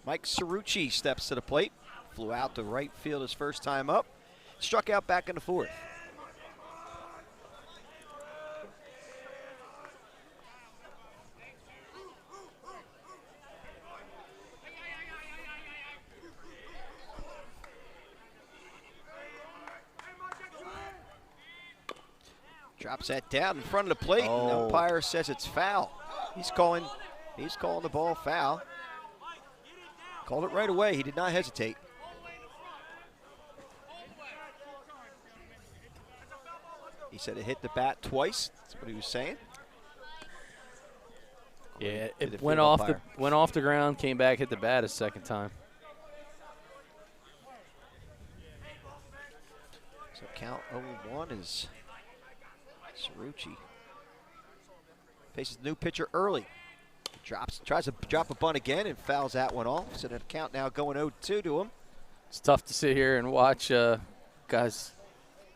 Speaker 1: Mike Cerrucci steps to the plate. Flew out to right field his first time up. Struck out back in the 4th. Drops that down in front of the plate, and the umpire says it's foul. He's calling the ball foul. Called it right away. He did not hesitate. He said it hit the bat twice. That's what he was saying.
Speaker 3: Yeah,
Speaker 1: To the
Speaker 3: it went
Speaker 1: field
Speaker 3: off
Speaker 1: umpire.
Speaker 3: the ground, came back, hit the bat a second time.
Speaker 1: So count 0-1 is Cerrucci. Faces the new pitcher early. Tries to drop a bunt again and fouls that one off. So the count now going 0-2 to him.
Speaker 3: It's tough to sit here and watch guys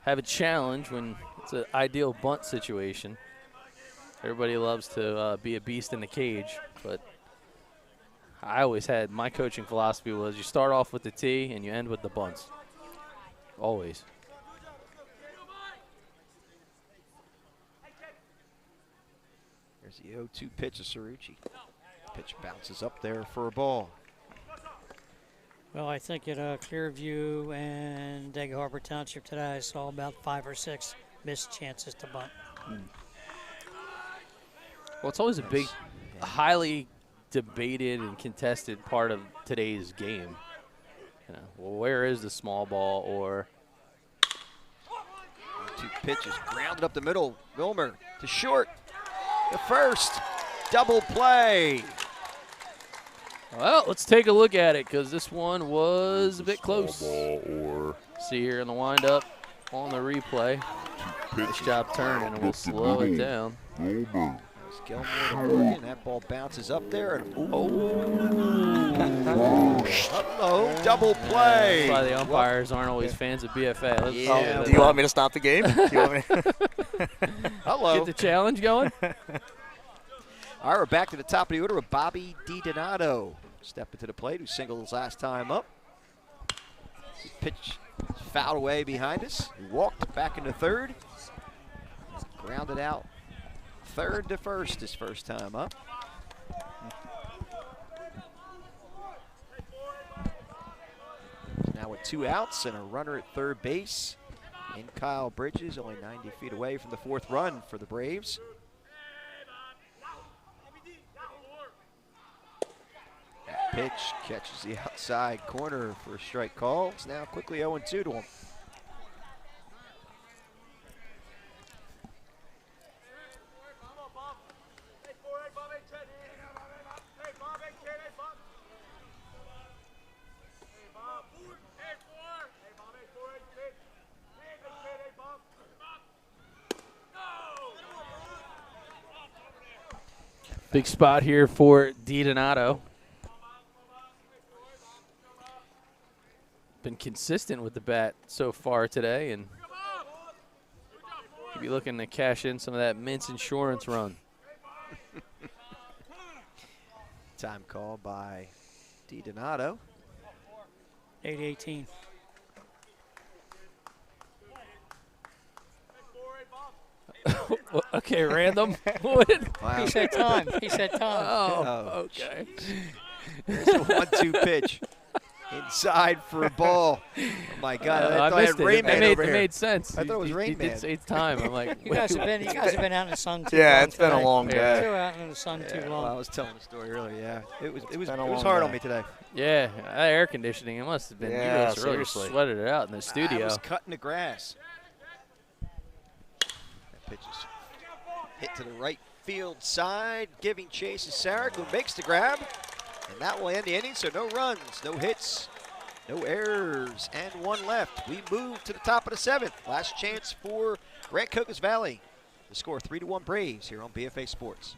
Speaker 3: have a challenge when it's an ideal bunt situation. Everybody loves to be a beast in the cage, but I always had, my coaching philosophy was you start off with the tee and you end with the bunts. Always.
Speaker 1: There's the 0-2 pitch of Cerrucci. Pitch bounces up there for a ball.
Speaker 4: Well, I think at Clearview and Egg Harbor Township today, I saw about 5 or 6 missed chances to bunt.
Speaker 3: Well, it's always a big, highly debated and contested part of today's game. You know, well, where is the small ball or
Speaker 1: 2 pitches grounded up the middle. Wilmer to short. The first double play.
Speaker 3: well, let's take a look at it because this one was a bit close.
Speaker 5: Ball or
Speaker 3: See here in the windup on the replay. Nice job turning, and we'll slow it down.
Speaker 5: Wilmer.
Speaker 1: There's Gilmore to Morgan. That ball bounces up there. And uh-oh, double play.
Speaker 3: That's why the umpires aren't always fans of BFA. Let's
Speaker 1: Yeah.
Speaker 6: Do you want me to stop the game? Do you want me
Speaker 1: Hello.
Speaker 3: get the challenge going?
Speaker 1: All right, we're back to the top of the order with Bobby DiDonato. Stepping to the plate, who singled his last time up. Pitch fouled away behind us. He walked back into third. Grounded out third to first his first time up. Now with 2 outs and a runner at third base. And Kyle Bridges, only 90 feet away from the 4th run for the Braves. That pitch catches the outside corner for a strike call. It's now quickly 0-2 to him.
Speaker 3: Big spot here for DiDonato. Been consistent with the bat so far today, and could be looking to cash in some of that Mint's insurance run.
Speaker 1: Time call by DiDonato.
Speaker 4: 8-18.
Speaker 3: Okay, random. What?
Speaker 1: Wow.
Speaker 4: He said time. He said time.
Speaker 3: Oh,
Speaker 1: Oh,
Speaker 3: okay.
Speaker 1: There's a 1-2 pitch. inside for a ball. Oh, my God. I thought I
Speaker 3: missed
Speaker 1: had Rain Man over
Speaker 3: it
Speaker 1: here.
Speaker 3: made sense.
Speaker 1: I thought it was Rain
Speaker 3: He
Speaker 1: Man.
Speaker 3: did say it's time. I'm like,
Speaker 4: You guys have been out in the sun too long.
Speaker 6: Yeah, it's been a
Speaker 4: today.
Speaker 6: long day.
Speaker 4: Too out in the sun too
Speaker 1: Yeah,
Speaker 4: long.
Speaker 1: well, I was telling the story earlier, yeah. It was
Speaker 6: been a long
Speaker 1: hard on
Speaker 6: day.
Speaker 1: me today.
Speaker 3: yeah, that air conditioning. It must have been.
Speaker 6: Yeah,
Speaker 3: you guys really
Speaker 6: seriously.
Speaker 3: sweated it out in the
Speaker 1: I
Speaker 3: studio.
Speaker 1: was cutting the grass. That pitch is hit to the right field side, giving chase to Sarek, who makes the grab. And that will end the inning, so no runs, no hits, no errors, and one left. We move to the top of the 7th. Last chance for Rancocas Valley. The score 3-1 Braves here on BFA Sports.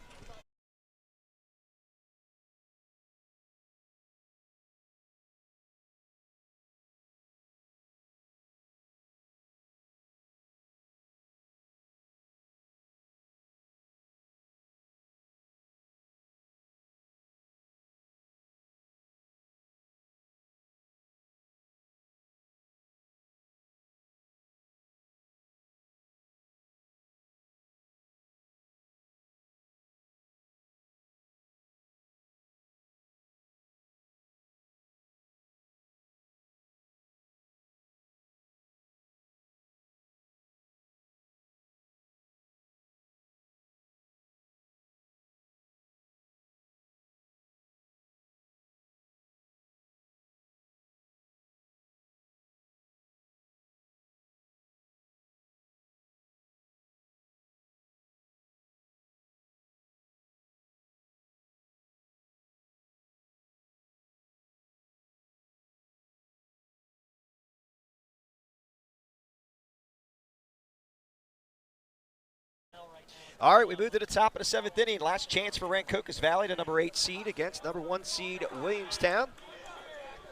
Speaker 1: All right, we move to the top of the 7th inning. Last chance for Rancocas Valley, the number 8 seed against number 1 seed Williamstown.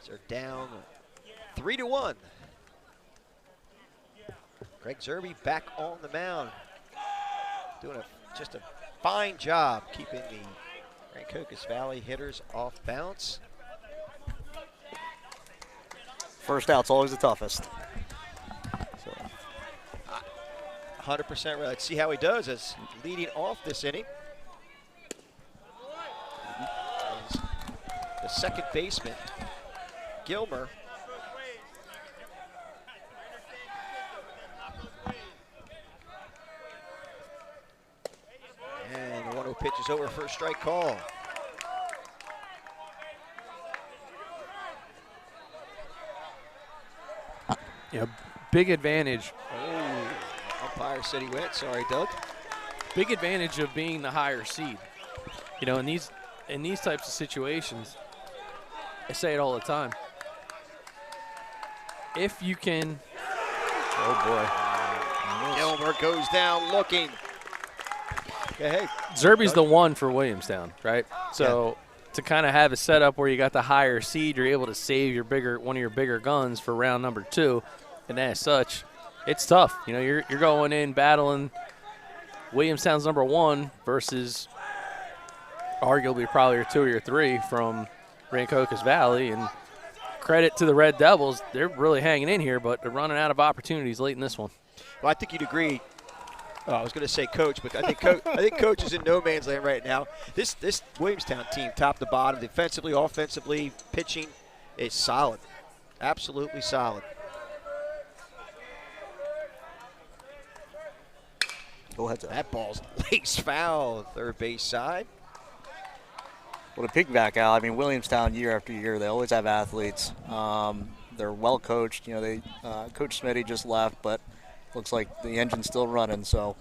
Speaker 1: So they're down 3-1. Greg Zerby back on the mound, doing just a fine job keeping the Rancocas Valley hitters off balance.
Speaker 6: First out's always the toughest.
Speaker 1: 100% right. Let's see how he does as leading off this inning. Is the second baseman, Gilmer. And the 1-0 pitch is over for a strike call.
Speaker 3: Yeah, big advantage.
Speaker 1: Umpire said he went. Sorry, Doug.
Speaker 3: Big advantage of being the higher seed. You know, in these types of situations, I say it all the time. If you can, oh boy,
Speaker 1: Gilmer goes down looking. Okay,
Speaker 3: Zerby's the one for Williamstown, right? So to kind of have a setup where you got the higher seed, you're able to save one of your bigger guns for round number 2, and as such, it's tough. You know, you're going in battling Williamstown's number 1 versus arguably probably your 2 or your 3 from Rancocas Valley. And credit to the Red Devils, they're really hanging in here, but they're running out of opportunities late in this one.
Speaker 1: well, I think you'd agree. Oh, I was going to say coach, but I think coach is in no man's land right now. This Williamstown team, top to bottom, defensively, offensively, pitching, is solid, absolutely solid.
Speaker 6: Go ahead, Zach.
Speaker 1: That ball's laced foul, third base side.
Speaker 6: Well, to piggyback out, I mean, Williamstown year after year, they always have athletes. They're well coached. You know, Coach Smitty just left, but looks like the engine's still running. So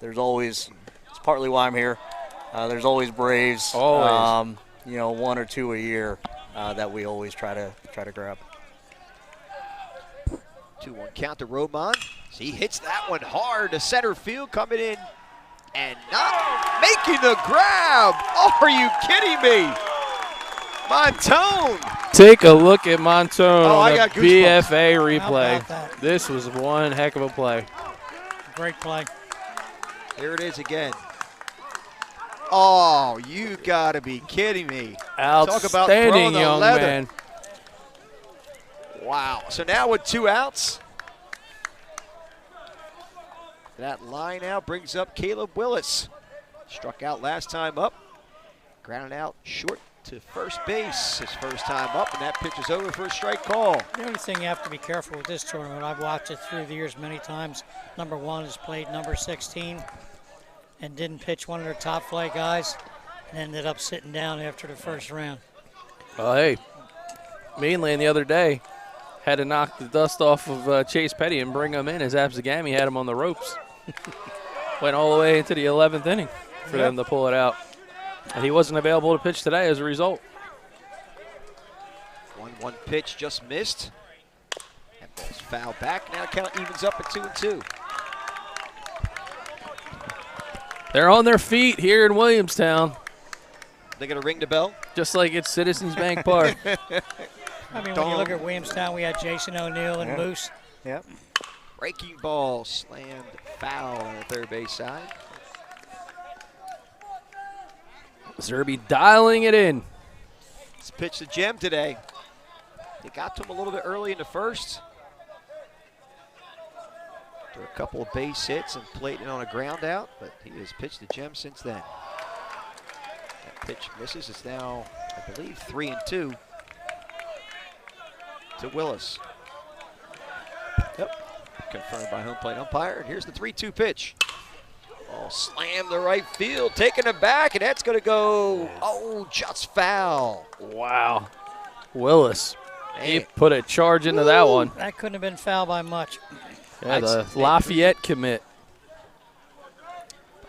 Speaker 6: there's always, it's partly why I'm here. There's always Braves.
Speaker 3: Always.
Speaker 6: You know, 1 or 2 a year that we always try to grab.
Speaker 1: 2-1 count to Roman. He hits that one hard to center field, coming in and not making the grab. Oh, are you kidding me? Montone.
Speaker 3: Take a look at Montone
Speaker 1: Oh, I
Speaker 3: on the
Speaker 1: got goosebumps.
Speaker 3: BFA
Speaker 4: How
Speaker 3: replay.
Speaker 4: about that?
Speaker 3: This was one heck of a play.
Speaker 4: Great play.
Speaker 1: Here it is again. Oh, you got to be kidding me. Talk about throwing
Speaker 3: Outstanding
Speaker 1: the
Speaker 3: young
Speaker 1: leather.
Speaker 3: man.
Speaker 1: Wow. So now with 2 outs, that line out brings up Caleb Willis. Struck out last time up. Grounded out short to first base his first time up, and that pitch is over for a strike call.
Speaker 4: The only thing you have to be careful with this tournament, I've watched it through the years many times. Number 1 has played number 16 and didn't pitch one of their top flight guys and ended up sitting down after the first round.
Speaker 3: Well, hey, Mainland the other day had to knock the dust off of Chase Petty and bring him in as Abzagami had him on the ropes. Went all the way into the 11th inning for them to pull it out. And he wasn't available to pitch today as a result.
Speaker 1: 1-1 pitch just missed. That ball's fouled back. Now count evens up at 2-2.
Speaker 3: They're on their feet here in Williamstown,
Speaker 1: They're going to ring the bell.
Speaker 3: just like it's Citizens Bank Park.
Speaker 4: I mean, when you look at Williamstown, we had Jason O'Neill and Moose.
Speaker 6: Yep.
Speaker 1: Breaking ball slammed foul on the third base side.
Speaker 3: Zerby dialing it in.
Speaker 1: This pitch to Jem today. They got to him a little bit early in the first. After a couple of base hits and played it on a ground out, but he has pitched to Jem since then. That pitch misses. It's now, I believe, 3-2 to Willis. Yep, confirmed by home plate umpire. And here's the 3-2 pitch. Ball slammed to right field, taking it back, and that's going to go, just foul.
Speaker 3: Wow. Willis, he
Speaker 1: Man.
Speaker 3: put a charge into that one.
Speaker 4: That couldn't have been foul by much.
Speaker 3: Yeah, the Lafayette commit.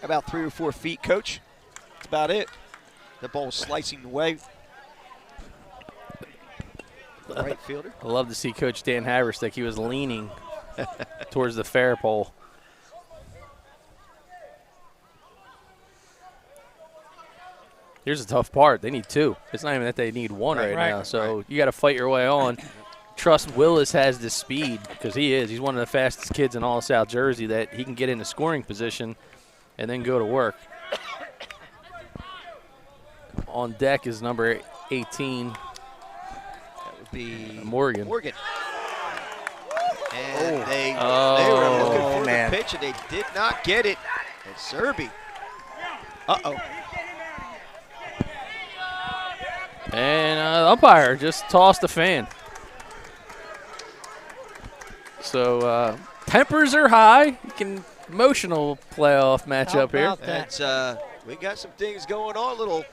Speaker 1: About 3 or 4 feet, Coach. That's about it. The ball was slicing away. The right fielder.
Speaker 3: I love to see Coach Dan Haverstick. He was leaning towards the fair pole. Here's the tough part. They need 2. It's not even that they need 1 right now. So you got to fight your way on. Trust Willis has the speed, because he is. He's one of the fastest kids in all of South Jersey, that he can get into scoring position and then go to work. On deck is number 18.
Speaker 1: That would be
Speaker 3: Morgan.
Speaker 1: And they were looking for the pitch, and they did not get it. It's Zerby. Uh-oh.
Speaker 3: And the umpire just tossed the fan. So tempers are high. Emotional playoff matchup here.
Speaker 1: That's, we got some things going on. Little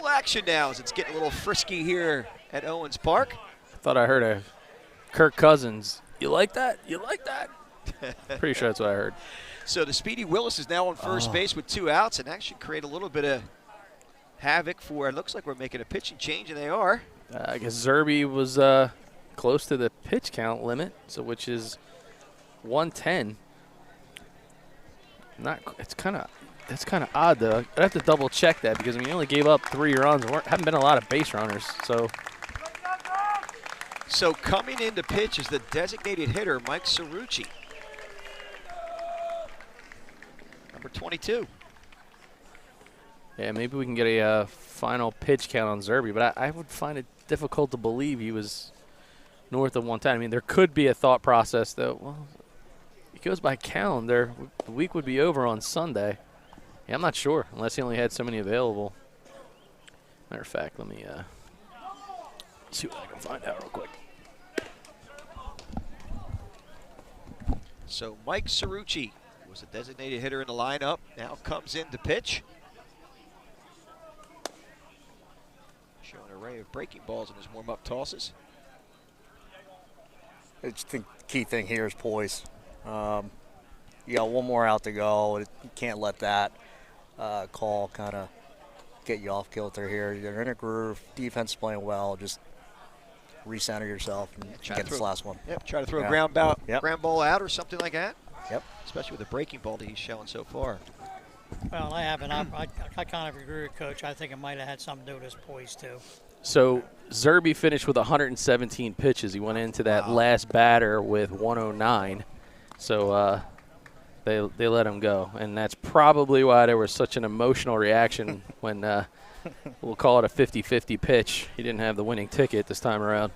Speaker 1: action now as it's getting a little frisky here at Owens Park.
Speaker 3: I thought I heard a Kirk Cousins. You like that? You like that? Pretty sure that's what I heard.
Speaker 1: So the speedy Willis is now on first base with 2 outs, and that should create a little bit of havoc for, it looks like we're making a pitching change, and they are.
Speaker 3: I guess Zerby was close to the pitch count limit, so which is 110. That's kind of odd though. I'd have to double check that, because I mean, you only gave up 3 runs. Haven't been a lot of base runners, so.
Speaker 1: So coming in to pitch is the designated hitter, Mike Cerrucci. Number 22.
Speaker 3: Yeah, maybe we can get a final pitch count on Zerby, but I would find it difficult to believe he was north of 110. I mean, there could be a thought process that, well, it goes by calendar. The week would be over on Sunday. Yeah, I'm not sure, unless he only had so many available. Matter of fact, let me see what I can find out real quick.
Speaker 1: So Mike Cerrucci was a designated hitter in the lineup. Now comes in to pitch. Showing an array of breaking balls in his warm-up tosses.
Speaker 6: I just think the key thing here is poise. You got 1 more out to go. You can't let that call kind of get you off kilter here. You're in a groove. Defense playing well. Just recenter yourself and get this last one.
Speaker 1: Yep, try to throw a ground ball out or something like that.
Speaker 6: Yep.
Speaker 1: Especially with the breaking ball that he's showing so far.
Speaker 4: Well, I haven't. I kind of agree with Coach. I think it might have had something to do with his poise, too.
Speaker 3: So Zerby finished with 117 pitches. He went into that last batter with 109. So they let him go. And that's probably why there was such an emotional reaction when we'll call it a 50-50 pitch. He didn't have the winning ticket this time around.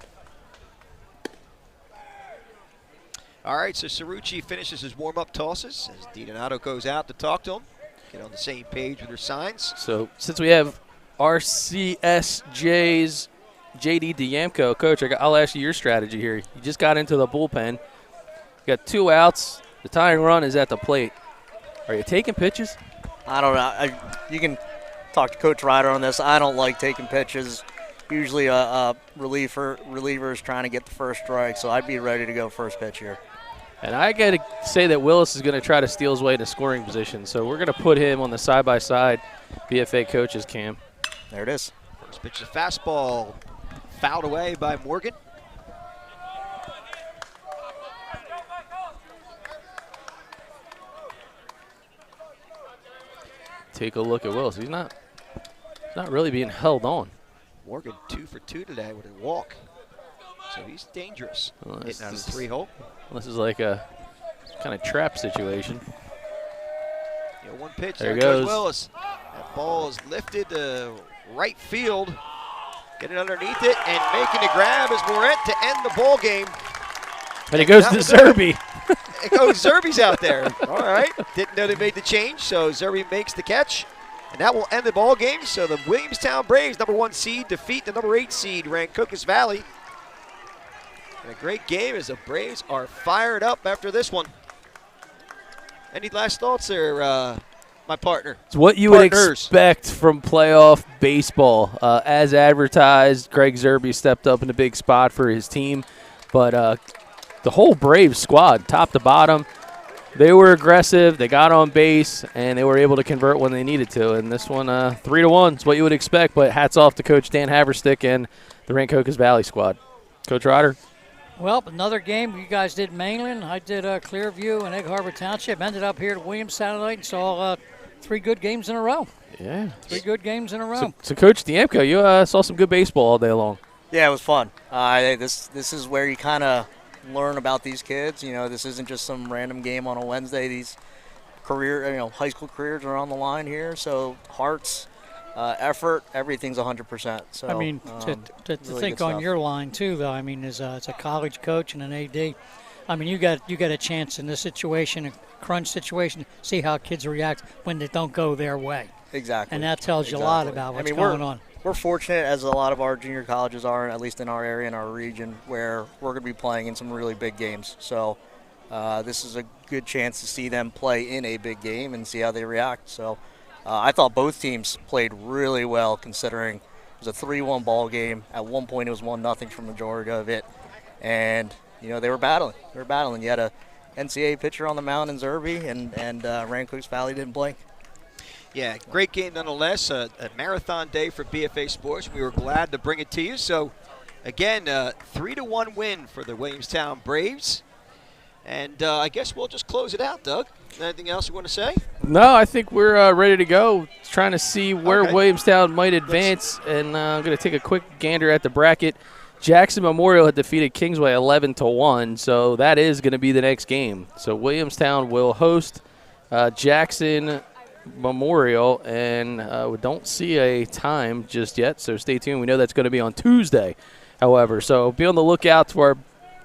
Speaker 1: All right, so Cerrucci finishes his warm-up tosses as DiDonato goes out to talk to him, get on the same page with their signs.
Speaker 3: So since we have RCSJ's JD Diamco. Coach, I'll ask you your strategy here. You just got into the bullpen. You got 2 outs. The tying run is at the plate. Are you taking pitches?
Speaker 6: I don't know. You can talk to Coach Ryder on this. I don't like taking pitches. Usually a reliever is trying to get the first strike, so I'd be ready to go first pitch here.
Speaker 3: And I got to say that Willis is going to try to steal his way to scoring position, so we're going to put him on the side-by-side BFA coach's cam.
Speaker 6: There it is.
Speaker 1: First pitch, a fastball fouled away by Morgan.
Speaker 3: Take a look at Willis. He's not really being held on.
Speaker 1: Morgan 2 for 2 today with a walk. So he's dangerous.
Speaker 3: Well,
Speaker 1: hitting out of the 3-hole.
Speaker 3: This is like a kind of trap situation.
Speaker 1: One pitch.
Speaker 3: There
Speaker 1: There
Speaker 3: goes.
Speaker 1: goes Willis. That ball is lifted to right field. Get it underneath it, and making the grab is Moret to end the ball game.
Speaker 3: And it goes to Zerby.
Speaker 1: It goes Zerby's out there. All right. Didn't know they made the change, so Zerby makes the catch. And that will end the ball game. So the Williamstown Braves, number 1 seed, defeat the number 8 seed, Rancocas Valley. And a great game as the Braves are fired up after this one. Any last thoughts there, my partner?
Speaker 3: It's what you would expect from playoff baseball. As advertised, Greg Zerby stepped up in a big spot for his team. But the whole Braves squad, top to bottom, they were aggressive, they got on base, and they were able to convert when they needed to. And this one, 3-1 is what you would expect. But hats off to Coach Dan Haverstick and the Rancocas Valley squad. Coach Ryder?
Speaker 4: Well, another game. You guys did Mainland. I did Clearview and Egg Harbor Township. Ended up here at Williamstown tonight and saw 3 good games in a row.
Speaker 3: Yeah.
Speaker 4: 3 good games in a row.
Speaker 3: So Coach Diemko, you saw some good baseball all day long.
Speaker 6: Yeah, it was fun. This is where you kind of learn about these kids. You know, this isn't just some random game on a Wednesday. These high school careers are on the line here. So hearts, effort, everything's 100%. So
Speaker 4: I mean, to
Speaker 6: really
Speaker 4: think
Speaker 6: good
Speaker 4: on
Speaker 6: stuff.
Speaker 4: your line too, though. I mean, as a college coach and an AD, I mean, you got a chance in this situation, a crunch situation, see how kids react when they don't go their way.
Speaker 6: Exactly.
Speaker 4: And that tells you a lot about what's going on.
Speaker 6: We're fortunate, as a lot of our junior colleges are, at least in our area, in our region, where we're going to be playing in some really big games. So this is a good chance to see them play in a big game and see how they react. So I thought both teams played really well, considering it was a 3-1 ball game. At one point, it was 1-0 for the majority of it. And, they were battling. You had a NCAA pitcher on the mound in Zerby, and Rancocas Valley didn't blink.
Speaker 1: Yeah, great game nonetheless. A marathon day for BFA Sports. We were glad to bring it to you. So, again, 3-1 win for the Williamstown Braves. And I guess we'll just close it out, Doug. Anything else you want to say?
Speaker 3: No, I think we're ready to go. Trying to see where
Speaker 1: Okay.
Speaker 3: Williamstown might advance. And I'm going to take a quick gander at the bracket. Jackson Memorial had defeated Kingsway 11-1, so that is going to be the next game. So Williamstown will host Jackson Memorial, and we don't see a time just yet, so stay tuned. We know that's going to be on Tuesday, however. So be on the lookout for our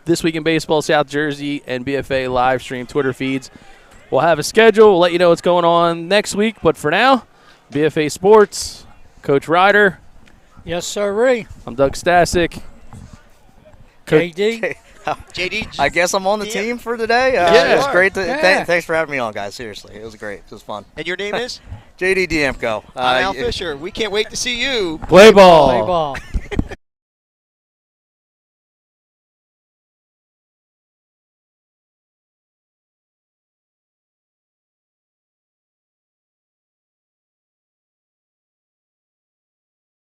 Speaker 3: This Week in Baseball South Jersey and BFA live stream Twitter feeds. We'll have a schedule. We'll let you know what's going on next week. But for now, BFA Sports, Coach Ryder.
Speaker 4: Yes, sir.
Speaker 3: I'm Doug Stasic.
Speaker 4: JD.
Speaker 1: JD.
Speaker 6: I guess I'm on the team for today.
Speaker 3: Yeah.
Speaker 6: It was great.
Speaker 4: Yeah.
Speaker 6: Thanks for having me on, guys. Seriously, it was great. It was fun.
Speaker 1: And your name is?
Speaker 6: JD Diemko.
Speaker 1: I'm Al Fisher. We can't wait to see you
Speaker 3: Play ball.
Speaker 4: Play ball.